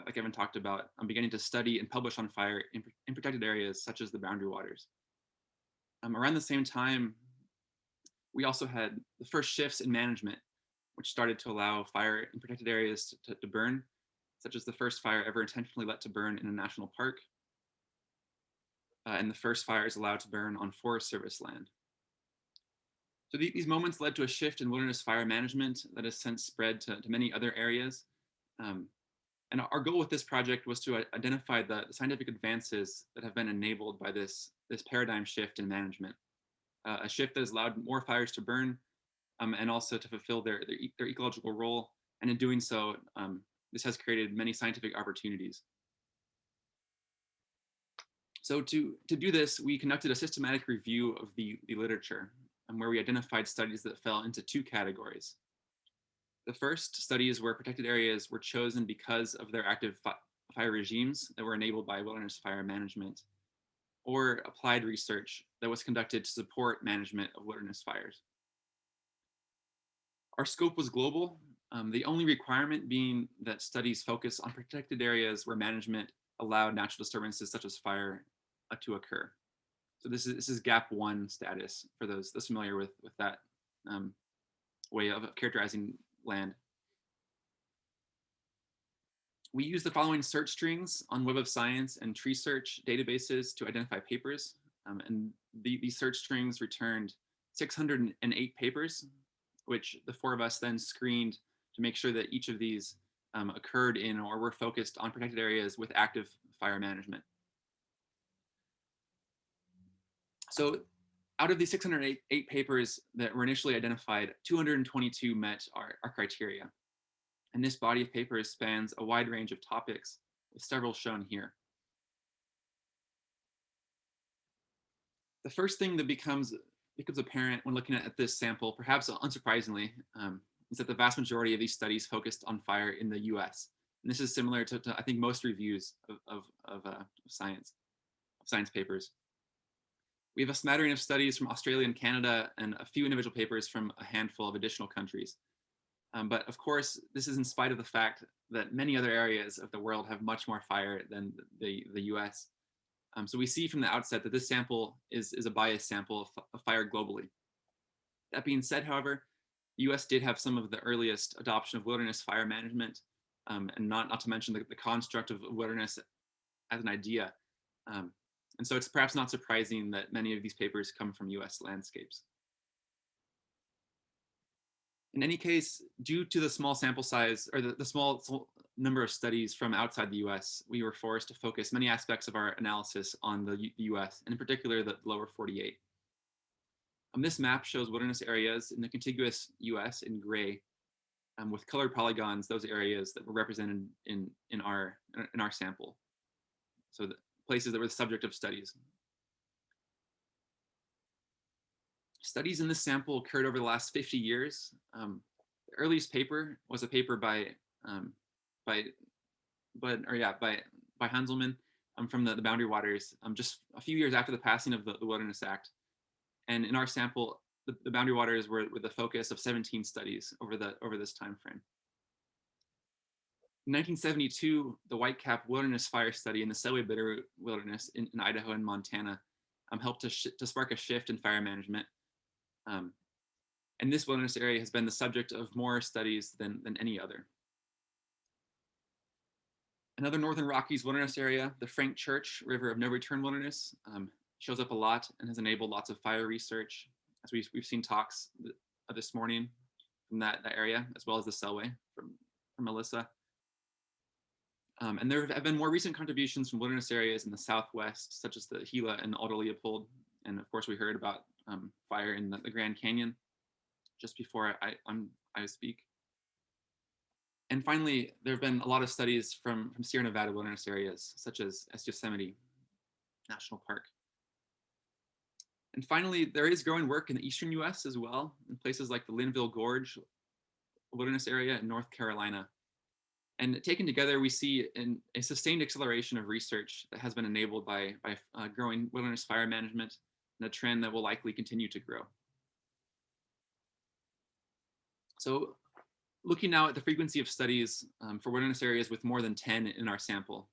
like Evan talked about, beginning to study and publish on fire in protected areas such as the Boundary Waters. Around the same time, we also had the first shifts in management, which started to allow fire in protected areas to burn, such as the first fire ever intentionally let to burn in a national park, and the first fires allowed to burn on Forest Service land. So these moments led to a shift in wilderness fire management that has since spread to many other areas. And our goal with this project was to identify the scientific advances that have been enabled by this paradigm shift in management, a shift that has allowed more fires to burn and also to fulfill their ecological role. And in doing so, this has created many scientific opportunities. So to do this, we conducted a systematic review of the literature, where we identified studies that fell into two categories. The first studies where protected areas were chosen because of their active fire regimes that were enabled by wilderness fire management, or applied research that was conducted to support management of wilderness fires. Our scope was global, the only requirement being that studies focus on protected areas where management allowed natural disturbances such as fire to occur. So this is gap 1 status for those familiar with that way of characterizing land. We use the following search strings on Web of Science and tree search databases to identify papers. And these search strings returned 608 papers, which the 4 of us then screened to make sure that each of these occurred in or were focused on protected areas with active fire management. So out of the 608 papers that were initially identified, 222 met our criteria. And this body of papers spans a wide range of topics, with several shown here. The first thing that becomes apparent when looking at this sample, perhaps unsurprisingly, is that the vast majority of these studies focused on fire in the US. And this is similar to I think, most reviews of science papers. We have a smattering of studies from Australia and Canada and a few individual papers from a handful of additional countries. But of course, this is in spite of the fact that many other areas of the world have much more fire than the US. So we see from the outset that this sample is a biased sample of fire globally. That being said, however, the US did have some of the earliest adoption of wilderness fire management, and not to mention the construct of wilderness as an idea. And so it's perhaps not surprising that many of these papers come from US landscapes. In any case, due to the small sample size or the small number of studies from outside the US, we were forced to focus many aspects of our analysis on the US, and in particular, the lower 48. This map shows wilderness areas in the contiguous US in gray, with colored polygons, those areas that were represented in our sample. So the places that were the subject of studies. Studies in this sample occurred over the last 50 years. The earliest paper was a paper by Hanselman from the Boundary Waters, just a few years after the passing of the Wilderness Act. And in our sample, the Boundary Waters were the focus of 17 studies over this time frame. In 1972, the Whitecap Wilderness Fire Study in the Selway Bitterroot Wilderness in Idaho and Montana helped to spark a shift in fire management. And this wilderness area has been the subject of more studies than any other. Another Northern Rockies wilderness area, the Frank Church River of No Return Wilderness, shows up a lot and has enabled lots of fire research, as we've seen talks this morning from that area, as well as the Selway from Melissa. And there have been more recent contributions from wilderness areas in the Southwest, such as the Gila and Alder Leopold. And of course, we heard about fire in the Grand Canyon just before I speak. And finally, there have been a lot of studies from Sierra Nevada wilderness areas, such as Yosemite National Park. And finally, there is growing work in the eastern US as well, in places like the Linville Gorge wilderness area in North Carolina. And taken together, we see a sustained acceleration of research that has been enabled by growing wilderness fire management, and a trend that will likely continue to grow. So looking now at the frequency of studies for wilderness areas with more than 10 in our sample,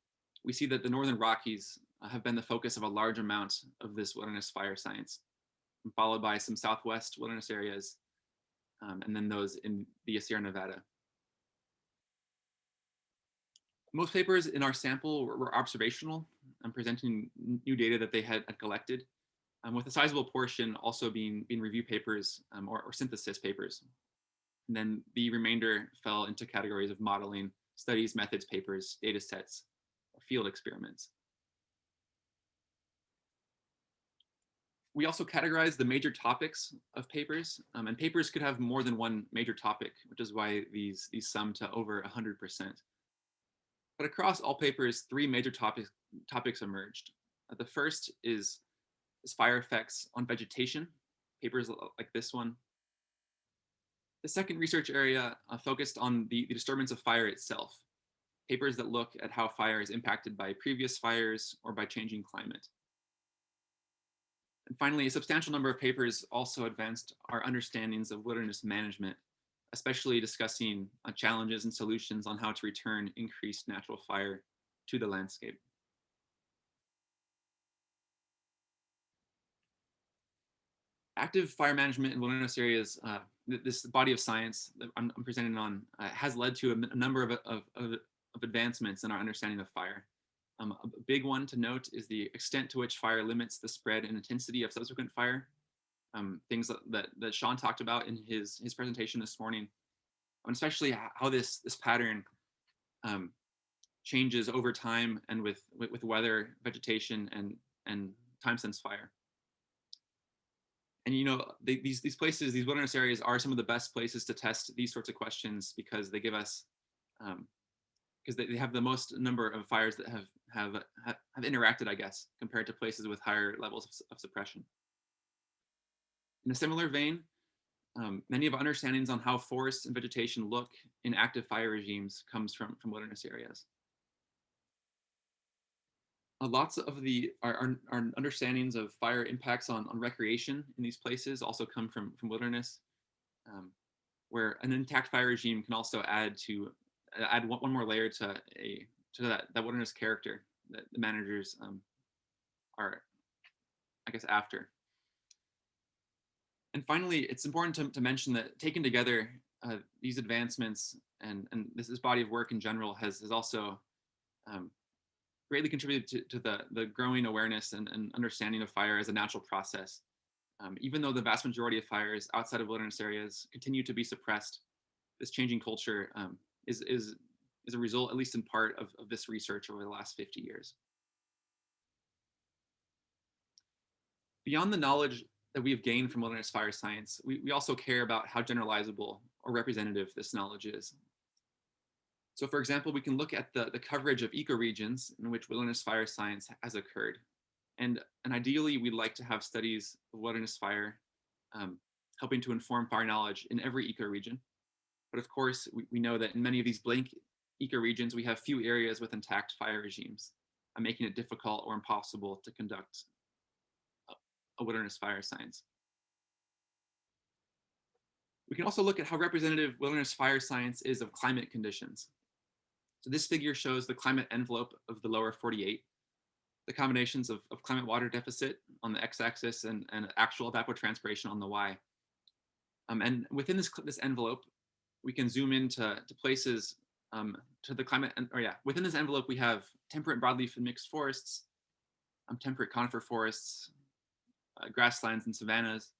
we see that the Northern Rockies have been the focus of a large amount of this wilderness fire science, followed by some Southwest wilderness areas, and then those in the Sierra Nevada. Most papers in our sample were observational and presenting new data that they had collected, with a sizable portion also being review papers or synthesis papers. And then the remainder fell into categories of modeling, studies, methods, papers, data sets, or field experiments. We also categorized the major topics of papers, and papers could have more than one major topic, which is why these sum to over 100%. But across all papers, three major topics emerged. The first is fire effects on vegetation, papers like this one. The second research area focused on the disturbance of fire itself, papers that look at how fire is impacted by previous fires or by changing climate. And finally, a substantial number of papers also advanced our understandings of wilderness management, especially discussing challenges and solutions on how to return increased natural fire to the landscape. Active fire management in wilderness areas, this body of science that I'm presenting on, has led to a number of advancements in our understanding of fire. A big one to note is the extent to which fire limits the spread and intensity of subsequent fire. Things that Sean talked about in his presentation this morning, and especially how this pattern changes over time and with weather, vegetation, and time sense fire. And you know, these places, these wilderness areas, are some of the best places to test these sorts of questions, because they give us, because they have the most number of fires that have interacted, I guess, compared to places with higher levels of suppression. In a similar vein, many of our understandings on how forests and vegetation look in active fire regimes comes from wilderness areas. Lots of our understandings of fire impacts on recreation in these places also come from wilderness, where an intact fire regime can also add one more layer to that wilderness character that the managers are, I guess, after. And finally, it's important to mention that taken together, these advancements and this body of work in general has also greatly contributed to the growing awareness and understanding of fire as a natural process, Even though the vast majority of fires outside of wilderness areas continue to be suppressed, this changing culture is a result, at least in part, of this research over the last 50 years. Beyond the knowledge that we have gained from wilderness fire science, we also care about how generalizable or representative this knowledge is. So for example, we can look at the coverage of ecoregions in which wilderness fire science has occurred. And ideally, we'd like to have studies of wilderness fire helping to inform fire knowledge in every ecoregion. But of course, we know that in many of these blank ecoregions, we have few areas with intact fire regimes, making it difficult or impossible to conduct a wilderness fire science. We can also look at how representative wilderness fire science is of climate conditions. So this figure shows the climate envelope of the lower 48, the combinations of climate water deficit on the x-axis and actual evapotranspiration on the y. And within this envelope, we can zoom into places to the climate, within this envelope, we have temperate broadleaf and mixed forests, temperate conifer forests, grasslands and savannas,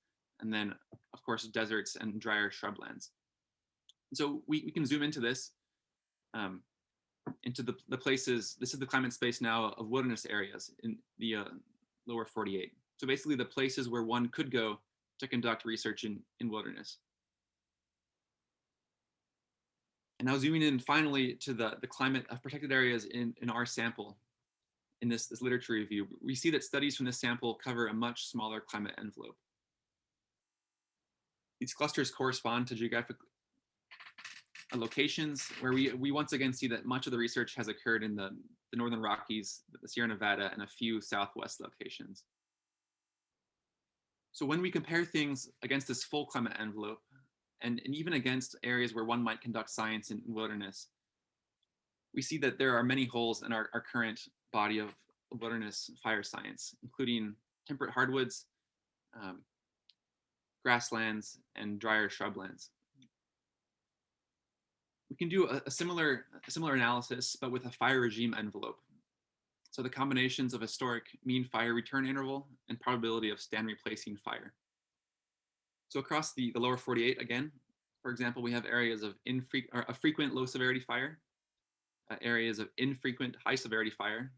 and then of course deserts and drier shrublands. So we can zoom into this, into the places. This is the climate space now of wilderness areas in the lower 48. So basically the places where one could go to conduct research in wilderness. And now zooming in finally to the climate of protected areas in our sample. In this literature review, we see that studies from this sample cover a much smaller climate envelope. These clusters correspond to geographic locations where we once again see that much of the research has occurred in the Northern Rockies, the Sierra Nevada, and a few Southwest locations. So when we compare things against this full climate envelope, and even against areas where one might conduct science in wilderness, we see that there are many holes in our current body of wilderness fire science, including temperate hardwoods, grasslands, and drier shrublands. We can do a similar analysis, but with a fire regime envelope. So the combinations of historic mean fire return interval and probability of stand replacing fire. So across the lower 48, again, for example, we have areas of frequent low severity fire, areas of infrequent high severity fire,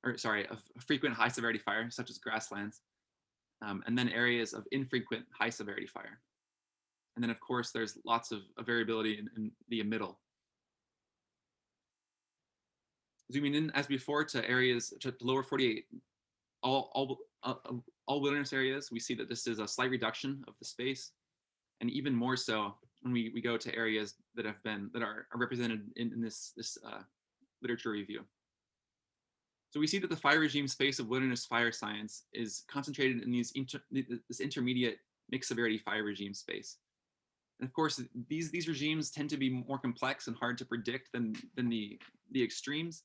of frequent high severity fire, such as grasslands, and then areas of infrequent high severity fire. And then of course, there's lots of variability in the middle. Zooming in as before to areas to the lower 48, all wilderness areas, we see that this is a slight reduction of the space, and even more so when we go to areas that are represented in this literature review. So we see that the fire regime space of wilderness fire science is concentrated in this intermediate mixed severity fire regime space. And of course, these regimes tend to be more complex and hard to predict than the extremes.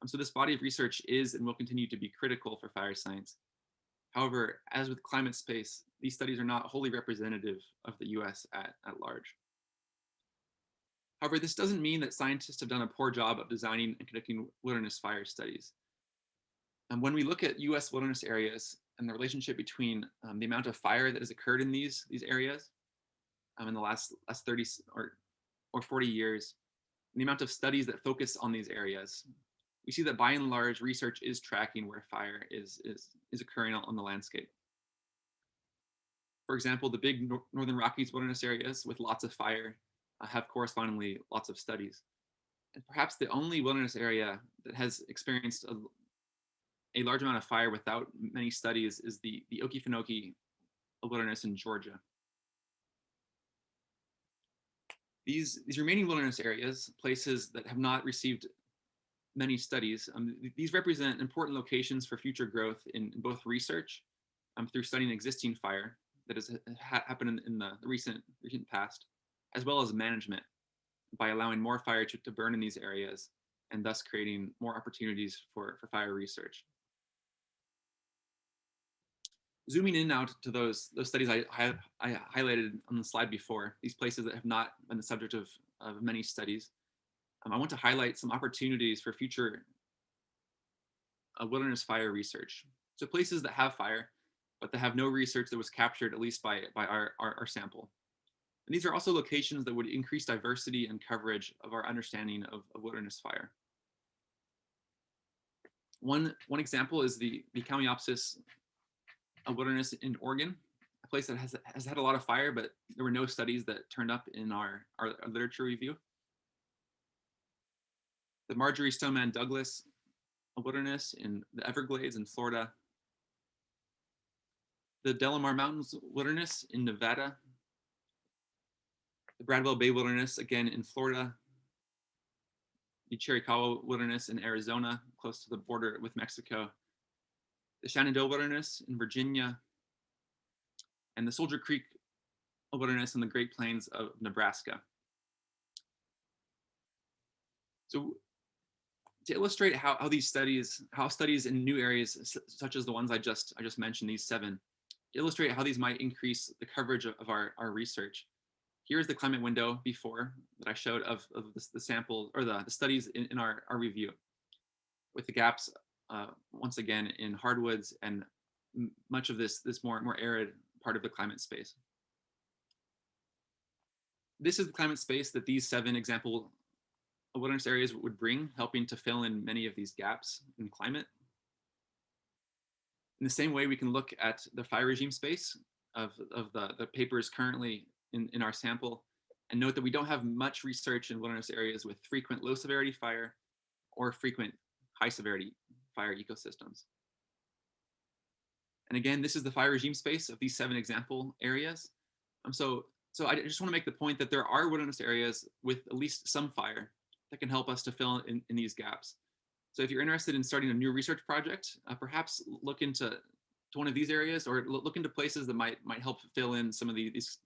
So this body of research is and will continue to be critical for fire science. However, as with climate space, these studies are not wholly representative of the US at large. However, this doesn't mean that scientists have done a poor job of designing and conducting wilderness fire studies. And when we look at US wilderness areas and the relationship between the amount of fire that has occurred in these areas in the last 30 or 40 years, and the amount of studies that focus on these areas, we see that by and large, research is tracking where fire is occurring on the landscape. For example, the big Northern Rockies wilderness areas with lots of fire have correspondingly lots of studies. And perhaps the only wilderness area that has experienced a large amount of fire without many studies is the Okefenokee wilderness in Georgia. These remaining wilderness areas, places that have not received many studies, these represent important locations for future growth in both research through studying existing fire that has happened in the recent past, as well as management by allowing more fire to burn in these areas and thus creating more opportunities for fire research. Zooming in now to those studies I highlighted on the slide before, these places that have not been the subject of many studies, I want to highlight some opportunities for future wilderness fire research. So places that have fire, but that have no research that was captured, at least by our sample. And these are also locations that would increase diversity and coverage of our understanding of wilderness fire. One example is the Kamiopsis wilderness in Oregon, a place that has had a lot of fire, but there were no studies that turned up in our literature review. The Marjorie Stoneman Douglas wilderness in the Everglades in Florida. The Delamar Mountains wilderness in Nevada. The Bradwell Bay wilderness, again in Florida. The Chiricahua wilderness in Arizona, close to the border with Mexico. The Shenandoah wilderness in Virginia. And the Soldier Creek wilderness in the Great Plains of Nebraska. So to illustrate how studies in new areas, such as the ones I just mentioned, these 7, to illustrate how these might increase the coverage of our research. Here's the climate window before that I showed of the sample or the studies in our review, with the gaps once again in hardwoods and much of this more arid part of the climate space. This is the climate space that these 7 example wilderness areas would bring, helping to fill in many of these gaps in climate. In the same way, we can look at the fire regime space of the papers currently in our sample, and note that we don't have much research in wilderness areas with frequent low severity fire or frequent high severity fire ecosystems. And again, this is the fire regime space of these 7 example areas. So I just want to make the point that there are wilderness areas with at least some fire that can help us to fill in these gaps. So if you're interested in starting a new research project, perhaps look into one of these areas, or look into places that might help fill in some of these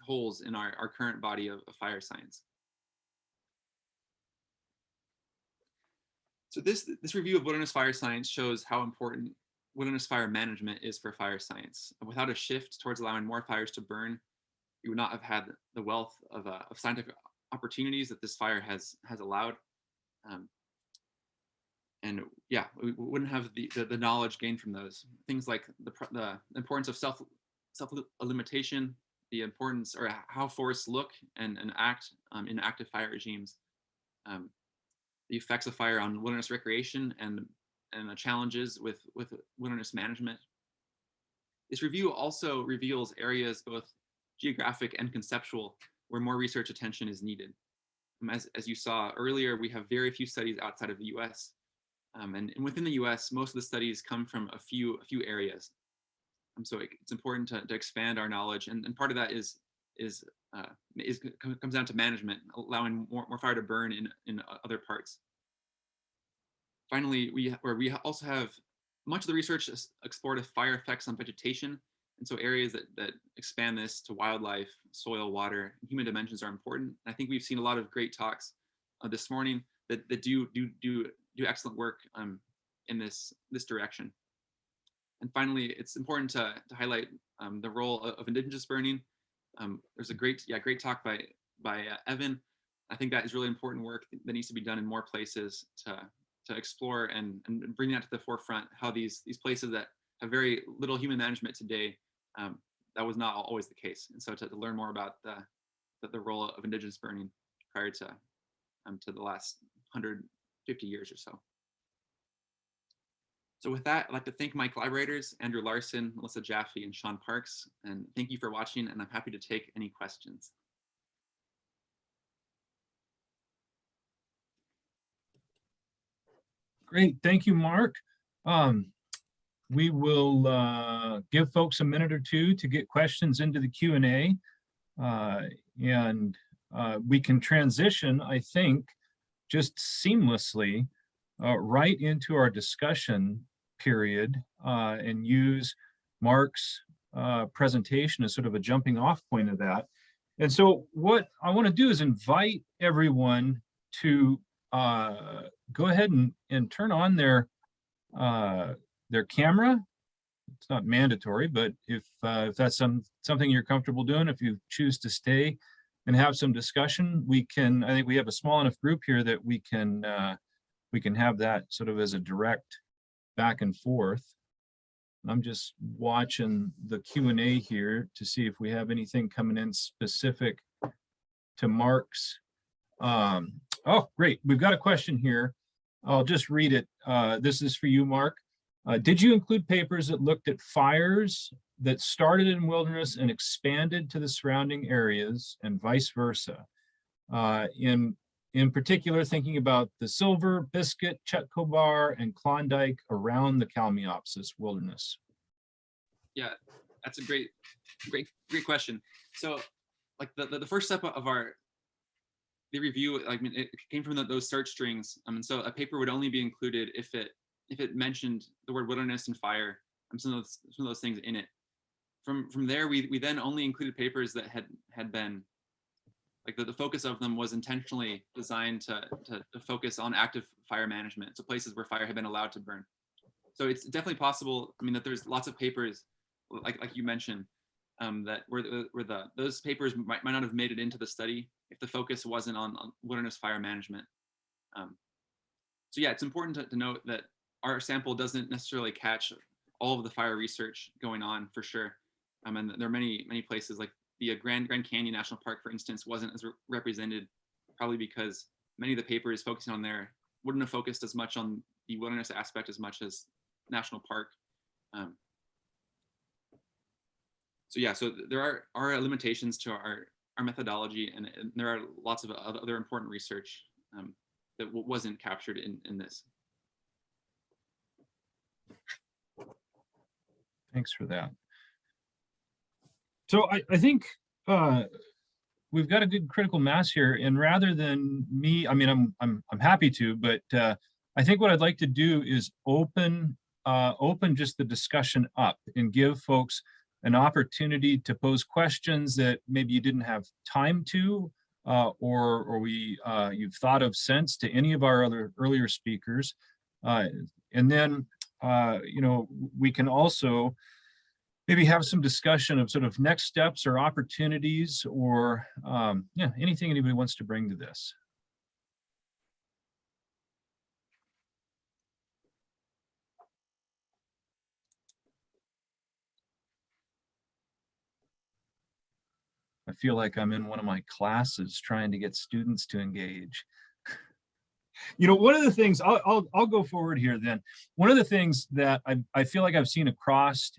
holes in our current body of fire science. So this review of wilderness fire science shows how important wilderness fire management is for fire science. And without a shift towards allowing more fires to burn, we would not have had the wealth of scientific opportunities that this fire has allowed. And yeah, we wouldn't have the knowledge gained from those. Things like the importance of self-limitation, the importance or how forests look and act in active fire regimes, the effects of fire on wilderness recreation and the challenges with wilderness management. This review also reveals areas both geographic and conceptual where more research attention is needed. As you saw earlier, we have very few studies outside of the US. And within the US, most of the studies come from a few areas. So it's important to expand our knowledge. And part of that comes down to management, allowing more fire to burn in other parts. Finally, we also have much of the research explored the fire effects on vegetation. And so areas that expand this to wildlife, soil, water, and human dimensions are important. And I think we've seen a lot of great talks this morning that do excellent work in this direction. And finally, it's important to highlight the role of indigenous burning. There's a great talk by Evan. I think that is really important work that needs to be done in more places to explore and bring that to the forefront, how these places that have very little human management today, that was not always the case. And so to learn more about the role of indigenous burning prior to the last 150 years or so. So with that, I'd like to thank my collaborators, Andrew Larson, Melissa Jaffe, and Sean Parks. And thank you for watching, and I'm happy to take any questions. Great, thank you, Mark. We will give folks a minute or two to get questions into the Q&A, and we can transition, I think, just seamlessly right into our discussion period and use Mark's presentation as sort of a jumping off point of that. And so what I want to do is invite everyone to go ahead and turn on their camera. It's not mandatory, but if that's something you're comfortable doing, if you choose to stay and have some discussion, I think we have a small enough group here that we can have that sort of as a direct back and forth. I'm just watching the Q&A here to see if we have anything coming in specific to Mark's. Oh, great. We've got a question here. I'll just read it. This is for you, Mark. Did you include papers that looked at fires that started in wilderness and expanded to the surrounding areas and vice versa? In particular, thinking about the Silver, Biscuit, Chetcobar, and Klondike around the Kalmiopsis wilderness. Yeah, that's a great question. So, like the first step of the review, I mean, it came from those search strings. And so a paper would only be included if it mentioned the word wilderness and fire, some of those things in it. From there, we then only included papers that had been, like the focus of them was intentionally designed to focus on active fire management, so places where fire had been allowed to burn. So it's definitely possible, I mean, that there's lots of papers, like you mentioned, that those papers might not have made it into the study if the focus wasn't on wilderness fire management. So yeah, it's important to note that our sample doesn't necessarily catch all of the fire research going on, for sure. And there are many places, like the Grand Canyon National Park, for instance, wasn't as represented, probably because many of the papers focusing on there wouldn't have focused as much on the wilderness aspect as much as national park. So yeah, so there are limitations to our methodology, and there are lots of other important research that wasn't captured in this. Thanks for that. So I think we've got a good critical mass here, and rather than me, I mean, I'm happy to, but I think what I'd like to do is open just the discussion up and give folks an opportunity to pose questions that maybe you didn't have time to, or you've thought of since to any of our other earlier speakers, and then you know, we can also maybe have some discussion of sort of next steps or opportunities, or yeah, anything anybody wants to bring to this. I feel like I'm in one of my classes trying to get students to engage. You know, one of the things, I'll go forward here then. One of the things that I feel like I've seen across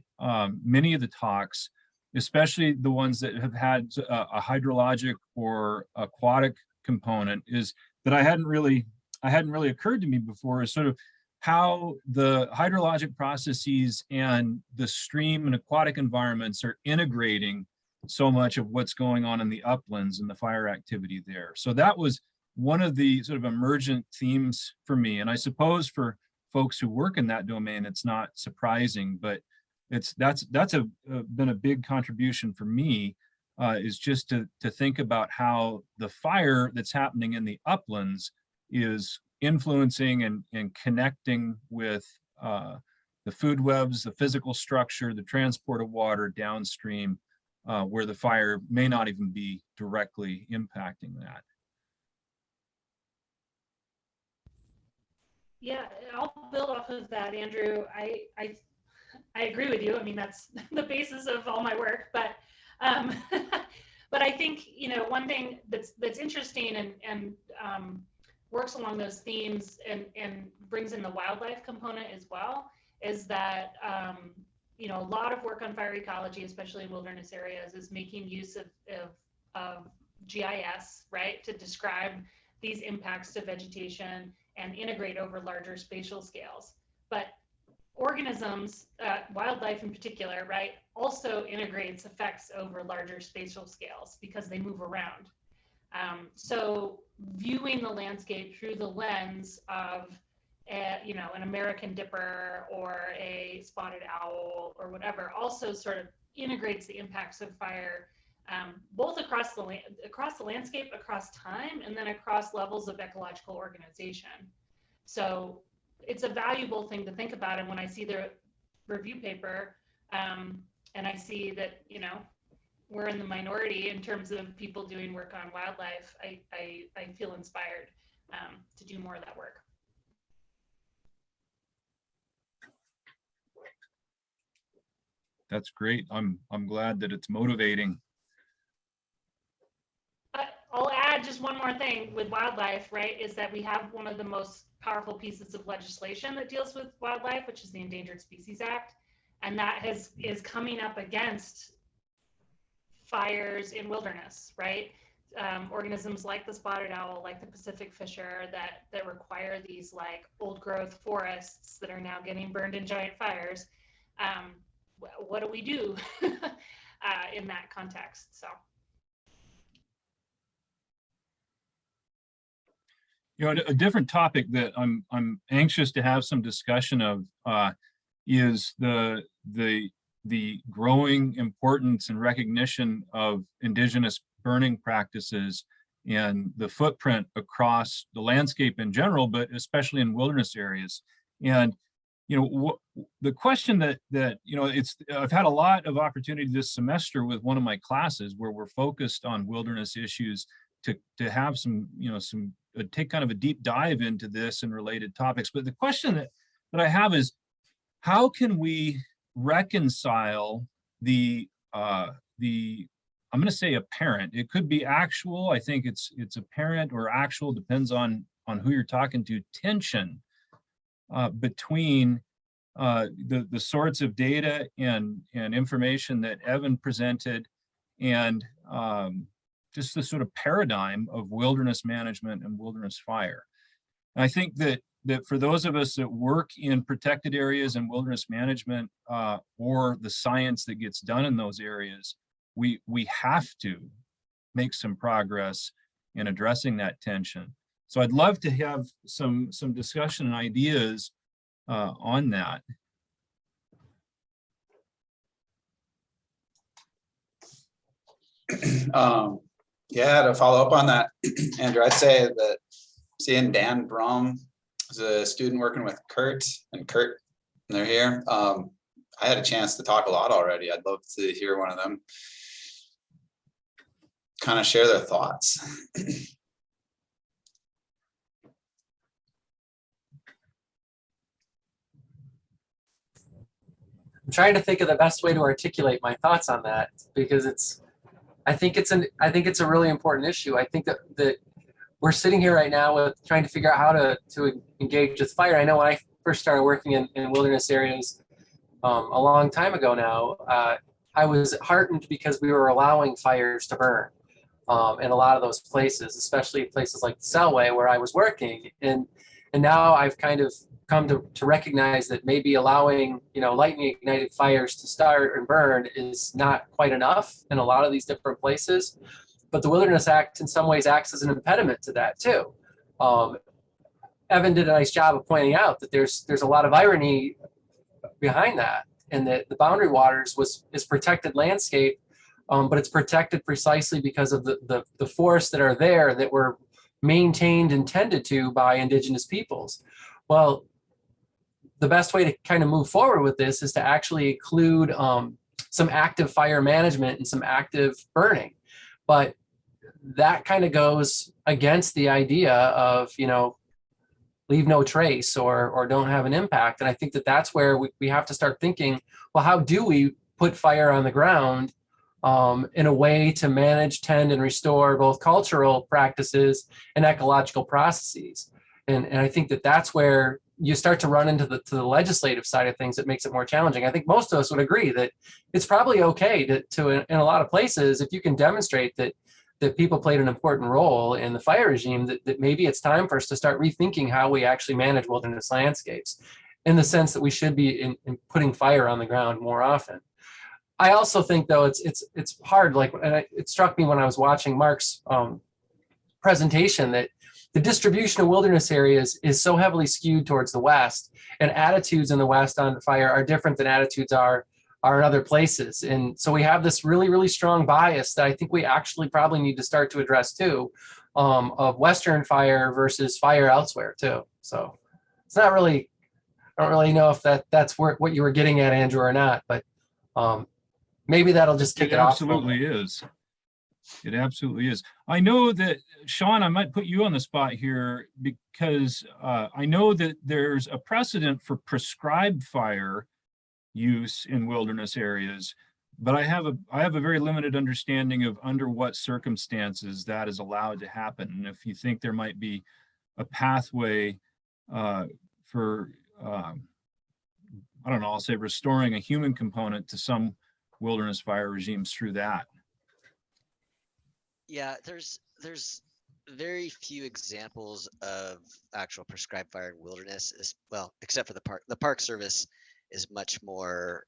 many of the talks, especially the ones that have had a hydrologic or aquatic component, is that hadn't really occurred to me before, is sort of how the hydrologic processes and the stream and aquatic environments are integrating so much of what's going on in the uplands and the fire activity there. So that was one of the sort of emergent themes for me. And I suppose for folks who work in that domain, it's not surprising, but that's been a big contribution for me, is just to think about how the fire that's happening in the uplands is influencing and connecting with the food webs, the physical structure, the transport of water downstream, where the fire may not even be directly impacting that. Yeah, I'll build off of that, Andrew. I agree with you. I mean, that's the basis of all my work. But but I think, you know, one thing that's interesting and works along those themes and brings in the wildlife component as well is that you know, a lot of work on fire ecology, especially in wilderness areas, is making use of GIS, right, to describe these impacts to vegetation and integrate over larger spatial scales. But organisms, wildlife in particular, right, also integrates effects over larger spatial scales because they move around. So viewing the landscape through the lens of you know, an American dipper or a spotted owl or whatever also sort of integrates the impacts of fire, both across the landscape, across time, and then across levels of ecological organization. So it's a valuable thing to think about. And when I see the review paper and I see that, you know, we're in the minority in terms of people doing work on wildlife, I feel inspired to do more of that work. That's great. I'm glad that it's motivating. I'll add just one more thing with wildlife, right, is that we have one of the most powerful pieces of legislation that deals with wildlife, which is the Endangered Species Act. And that is coming up against fires in wilderness, right? Organisms like the spotted owl, like the Pacific fisher, that require these like old growth forests that are now getting burned in giant fires. What do we do in that context? So. You know, a different topic that I'm anxious to have some discussion of is the growing importance and recognition of indigenous burning practices and the footprint across the landscape in general, but especially in wilderness areas. And you know, the question that you know, I've had a lot of opportunity this semester with one of my classes where we're focused on wilderness issues to have some, you know, take kind of a deep dive into this and related topics. But the question that I have is, how can we reconcile the I'm going to say apparent, it could be actual, I think it's apparent or actual, depends on who you're talking to, tension between the sorts of data and information that Evan presented and just the sort of paradigm of wilderness management and wilderness fire. And I think that for those of us that work in protected areas and wilderness management or the science that gets done in those areas, we have to make some progress in addressing that tension. So I'd love to have some discussion and ideas on that. Yeah, to follow up on that, Andrew, I'd say that seeing Dan Brum is a student working with Kurt, and they're here. I had a chance to talk a lot already. I'd love to hear one of them kind of share their thoughts. I'm trying to think of the best way to articulate my thoughts on that, because I think it's a really important issue. I think that we're sitting here right now with trying to figure out how to engage with fire. I know when I first started working in wilderness areas a long time ago now, I was heartened because we were allowing fires to burn in a lot of those places, especially places like the Selway where I was working. And now I've kind of come to recognize that maybe allowing, you know, lightning ignited fires to start and burn is not quite enough in a lot of these different places. But the Wilderness Act in some ways acts as an impediment to that too. Evan did a nice job of pointing out that there's a lot of irony behind that, and that the boundary waters is protected landscape, but it's protected precisely because of the forests that are there that were maintained and tended to by indigenous peoples. Well, the best way to kind of move forward with this is to actually include some active fire management and some active burning. But that kind of goes against the idea of, you know, leave no trace or don't have an impact. And I think that that's where we have to start thinking, well, how do we put fire on the ground in a way to manage, tend, and restore both cultural practices and ecological processes? And I think that that's where you start to run into the legislative side of things that makes it more challenging. I think most of us would agree that it's probably okay to in a lot of places, if you can demonstrate that people played an important role in the fire regime, that maybe it's time for us to start rethinking how we actually manage wilderness landscapes, in the sense that we should be in putting fire on the ground more often. I also think, though, it's hard, like, and it struck me when I was watching Mark's presentation, that the distribution of wilderness areas is so heavily skewed towards the West, and attitudes in the West on fire are different than attitudes are in other places. And so we have this really, really strong bias that I think we actually probably need to start to address too, of Western fire versus fire elsewhere too. So it's not really, I don't really know if that's what you were getting at, Andrew, or not, but maybe that'll just kick it off. It absolutely is. It absolutely is. I know that, Sean, I might put you on the spot here, because I know that there's a precedent for prescribed fire use in wilderness areas. But I have a very limited understanding of under what circumstances that is allowed to happen. And if you think there might be a pathway for, I don't know, I'll say restoring a human component to some wilderness fire regimes through that. Yeah, there's very few examples of actual prescribed fire in wilderness, as well, except for the park. The Park Service is much more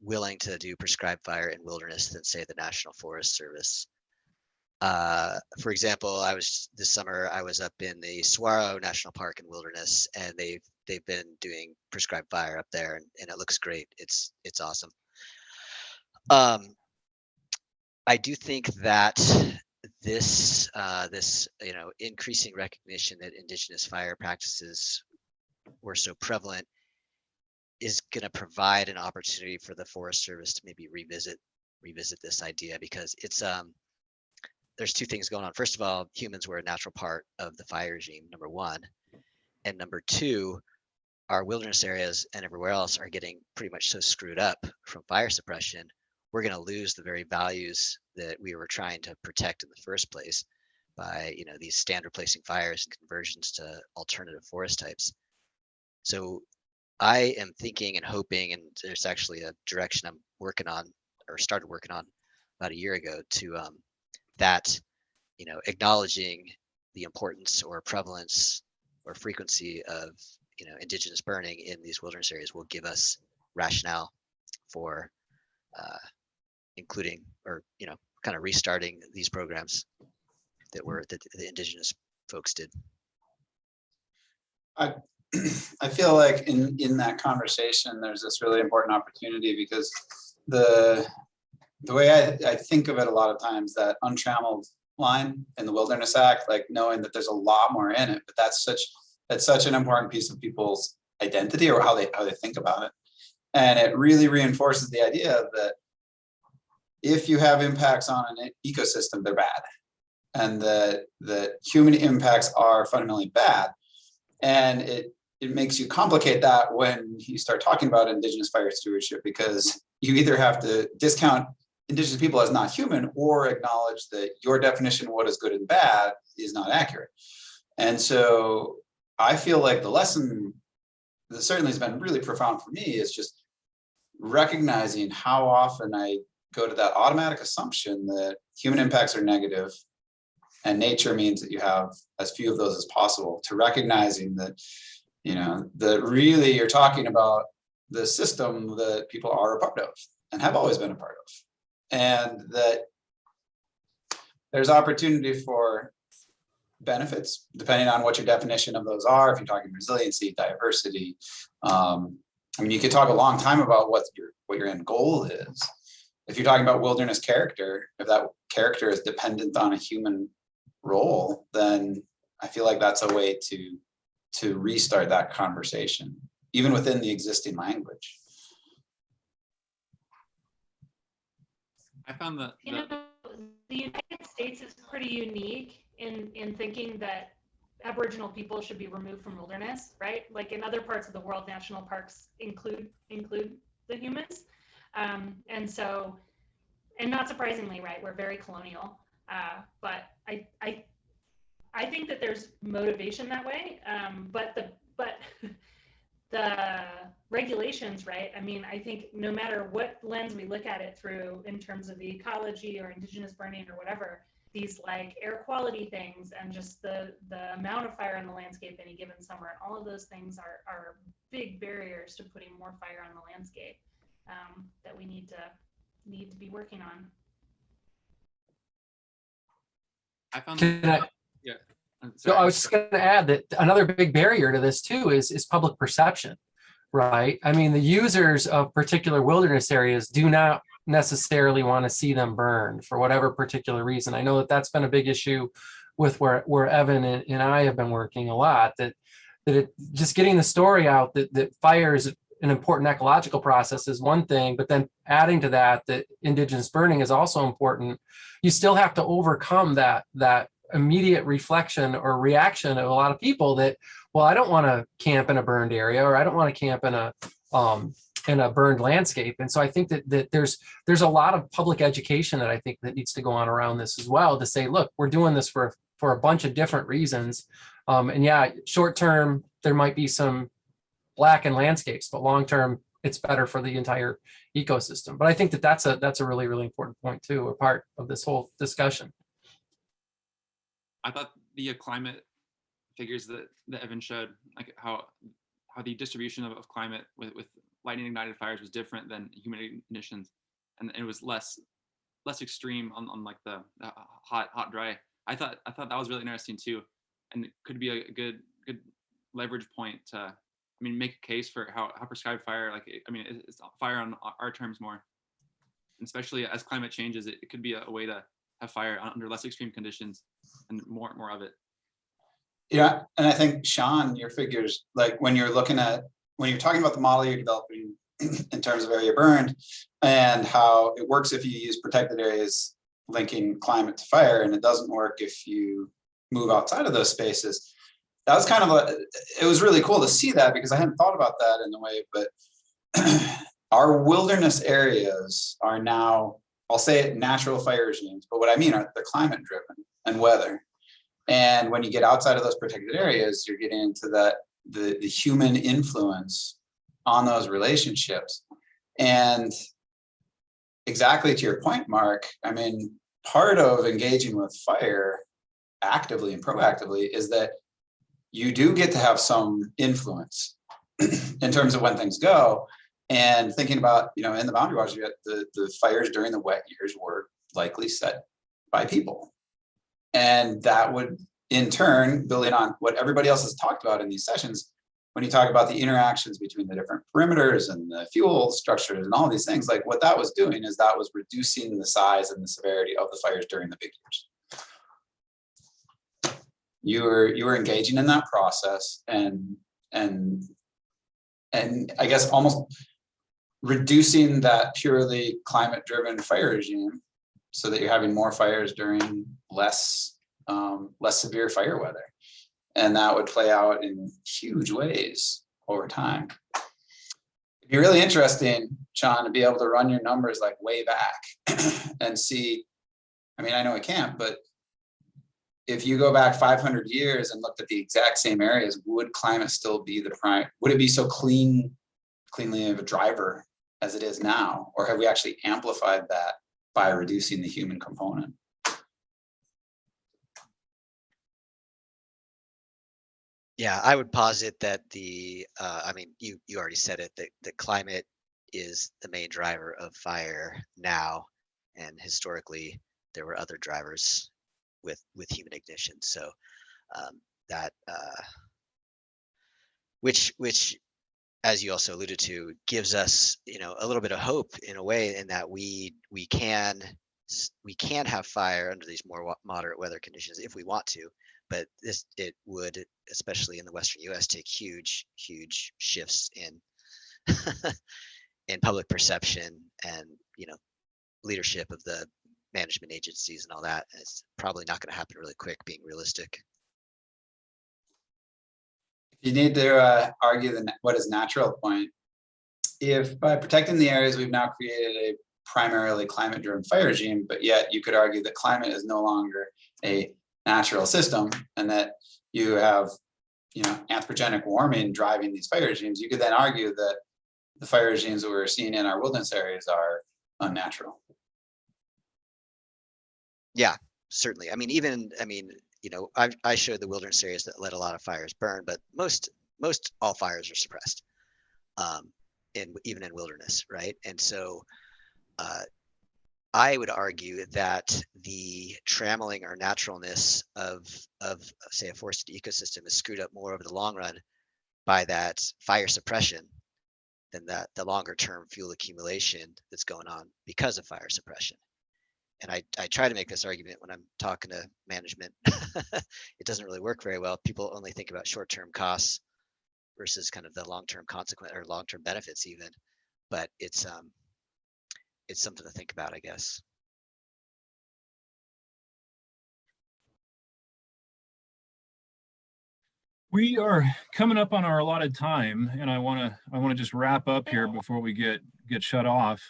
willing to do prescribed fire in wilderness than, say, the National Forest Service. For example, this summer I was up in the Saguaro National Park and Wilderness, and they've been doing prescribed fire up there, and it looks great. It's awesome. I do think that this increasing recognition that indigenous fire practices were so prevalent is going to provide an opportunity for the Forest Service to maybe revisit this idea, because it's there's two things going on. First of all, humans were a natural part of the fire regime, number one, and number two, our wilderness areas and everywhere else are getting pretty much so screwed up from fire suppression. We're going to lose the very values that we were trying to protect in the first place by, these stand replacing fires and conversions to alternative forest types. So I am thinking and hoping, and there's actually a direction I'm working on, or started working on about a year ago, to that, acknowledging the importance or prevalence or frequency of, indigenous burning in these wilderness areas will give us rationale for including, or kind of restarting these programs that the indigenous folks did. I feel like in that conversation, there's this really important opportunity, because the way I think of it a lot of times, that untrammeled line in the Wilderness Act, like knowing that there's a lot more in it, but that's such an important piece of people's identity, or how they think about it. And it really reinforces the idea that if you have impacts on an ecosystem, they're bad, and that human impacts are fundamentally bad. And it makes you complicate that when you start talking about indigenous fire stewardship, because you either have to discount indigenous people as not human, or acknowledge that your definition of what is good and bad is not accurate. And so I feel like the lesson that certainly has been really profound for me is just recognizing how often I go to that automatic assumption that human impacts are negative and nature means that you have as few of those as possible, to recognizing that, that really you're talking about the system that people are a part of and have always been a part of. And that there's opportunity for benefits, depending on what your definition of those are. If you're talking resiliency, diversity, you could talk a long time about what your end goal is. If you're talking about wilderness character, if that character is dependent on a human role, then I feel like that's a way to restart that conversation, even within the existing language. I found that the United States is pretty unique in thinking that Aboriginal people should be removed from wilderness, right? Like in other parts of the world, national parks include the humans. And not surprisingly, right, we're very colonial, but I think that there's motivation that way, but the regulations, right? I think no matter what lens we look at it through, in terms of the ecology or indigenous burning or whatever, these like air quality things and just the amount of fire on the landscape any given summer, and all of those things are big barriers to putting more fire on the landscape that we need to be working on. I found yeah. So I was just going to add that another big barrier to this too is public perception, right? The users of particular wilderness areas do not necessarily want to see them burned for whatever particular reason. I know that that's been a big issue with where Evan and I have been working a lot, that just getting the story out that fire is an important ecological process is one thing, but then adding to that indigenous burning is also important. You still have to overcome that immediate reflection or reaction of a lot of people that, well, I don't want to camp in a burned area, or I don't want to camp in a in a burned landscape. And so I think that there's a lot of public education that I think that needs to go on around this as well, to say, look, we're doing this for a bunch of different reasons. And yeah, short term, there might be some black in landscapes, but long term, it's better for the entire ecosystem. But I think that's a really, really important point too, a part of this whole discussion. I thought the climate figures that Evan showed, like how the distribution of climate with lightning ignited fires was different than human ignitions, and it was less extreme on like the hot dry. I thought that was really interesting too, and it could be a good leverage point to, make a case for how prescribed fire, it's fire on our terms more, and especially as climate changes, it could be a way to have fire under less extreme conditions and more of it. Yeah, and I think, Sean, your figures, like when you're talking about the model you're developing in terms of area burned and how it works if you use protected areas linking climate to fire, and it doesn't work if you move outside of those spaces. That was kind of it was really cool to see that, because I hadn't thought about that in a way, but our wilderness areas are now, I'll say it, natural fire regimes, but what I mean are they're climate driven and weather. And when you get outside of those protected areas, you're getting into the human influence on those relationships. And exactly to your point, Mark, part of engaging with fire actively and proactively is that you do get to have some influence in terms of when things go. And thinking about, in the boundary waters, you get the fires during the wet years were likely set by people. And that would, in turn, building on what everybody else has talked about in these sessions, when you talk about the interactions between the different perimeters and the fuel structures and all these things, like what that was doing is that was reducing the size and the severity of the fires during the big years. You were engaging in that process and I guess almost reducing that purely climate driven fire regime so that you're having more fires during less severe fire weather. And that would play out in huge ways over time. It'd be really interesting, Sean, to be able to run your numbers like way back and see, I know I can't, but if you go back 500 years and looked at the exact same areas, would climate still be the prime? Would it be so cleanly of a driver as it is now? Or have we actually amplified that by reducing the human component? Yeah, I would posit that you already said it, that climate is the main driver of fire now, and historically there were other drivers with human ignition. So which as you also alluded to, gives us a little bit of hope in a way, in that we can have fire under these more moderate weather conditions if we want to, but it would, especially in the Western US, take huge shifts in in public perception and leadership of the management agencies and all that. It's probably not going to happen really quick, being realistic. You need to argue what is natural point. If by protecting the areas, we've now created a primarily climate-driven fire regime, but yet you could argue that climate is no longer a natural system, and that you have, anthropogenic warming driving these fire regimes, you could then argue that the fire regimes that we're seeing in our wilderness areas are unnatural. Yeah, certainly. I showed the wilderness areas that let a lot of fires burn, but most all fires are suppressed, even in wilderness, right? And so I would argue that the trammeling or naturalness of say a forested ecosystem is screwed up more over the long run by that fire suppression than the longer term fuel accumulation that's going on because of fire suppression. And I try to make this argument when I'm talking to management. It doesn't really work very well. People only think about short-term costs versus kind of the long-term consequence or long-term benefits even. But it's something to think about, I guess. We are coming up on our allotted time, and I want to just wrap up here before we get shut off.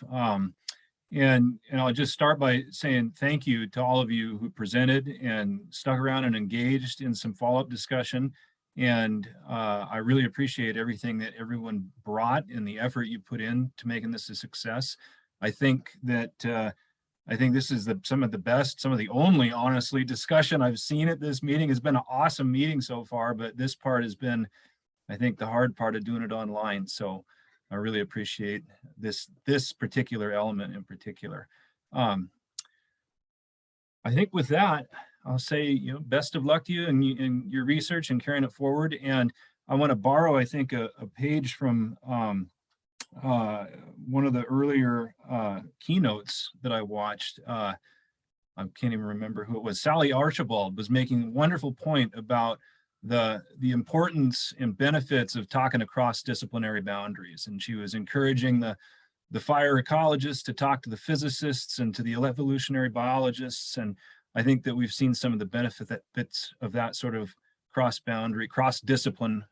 And I'll just start by saying thank you to all of you who presented and stuck around and engaged in some follow-up discussion. And I really appreciate everything that everyone brought and the effort you put in to making this a success. I think that this is some of the best, some of the only, honestly, discussion I've seen at this meeting. It's been an awesome meeting so far, but this part has been, I think, the hard part of doing it online. So I really appreciate this particular element in particular. I think with that, I'll say, best of luck to you in your research and carrying it forward. And I want to borrow, I think, a page from one of the earlier keynotes that I watched. I can't even remember who it was. Sally Archibald was making a wonderful point about the importance and benefits of talking across disciplinary boundaries. And she was encouraging the fire ecologists to talk to the physicists and to the evolutionary biologists. And I think that we've seen some of the benefits of that sort of cross-boundary, cross-discipline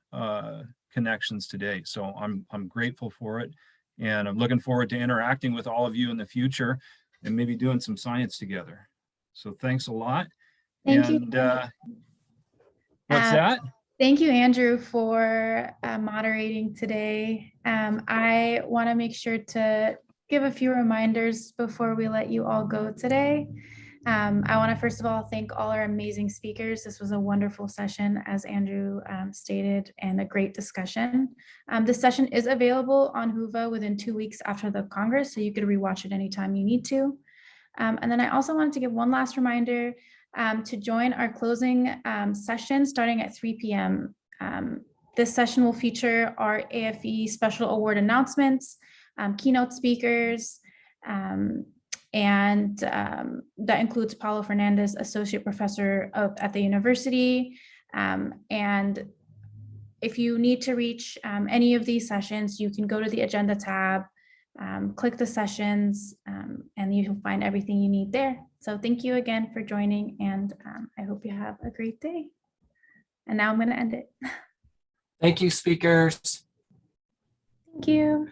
connections today. So I'm grateful for it. And I'm looking forward to interacting with all of you in the future and maybe doing some science together. So thanks a lot. Thank you. What's that? Thank you, Andrew, for moderating today. I want to make sure to give a few reminders before we let you all go today. I want to first of all thank all our amazing speakers. This was a wonderful session, as Andrew stated, and a great discussion. This session is available on Whova within 2 weeks after the Congress, so you could rewatch it anytime you need to. And then I also wanted to give one last reminder to join our closing session starting at 3 p.m. This session will feature our AFE special award announcements, keynote speakers, and that includes Paulo Fernandez, Associate Professor at the university. And if you need to reach any of these sessions, you can go to the agenda tab, click the sessions, and you'll find everything you need there. So thank you again for joining, and I hope you have a great day. And now I'm going to end it. Thank you, speakers. Thank you.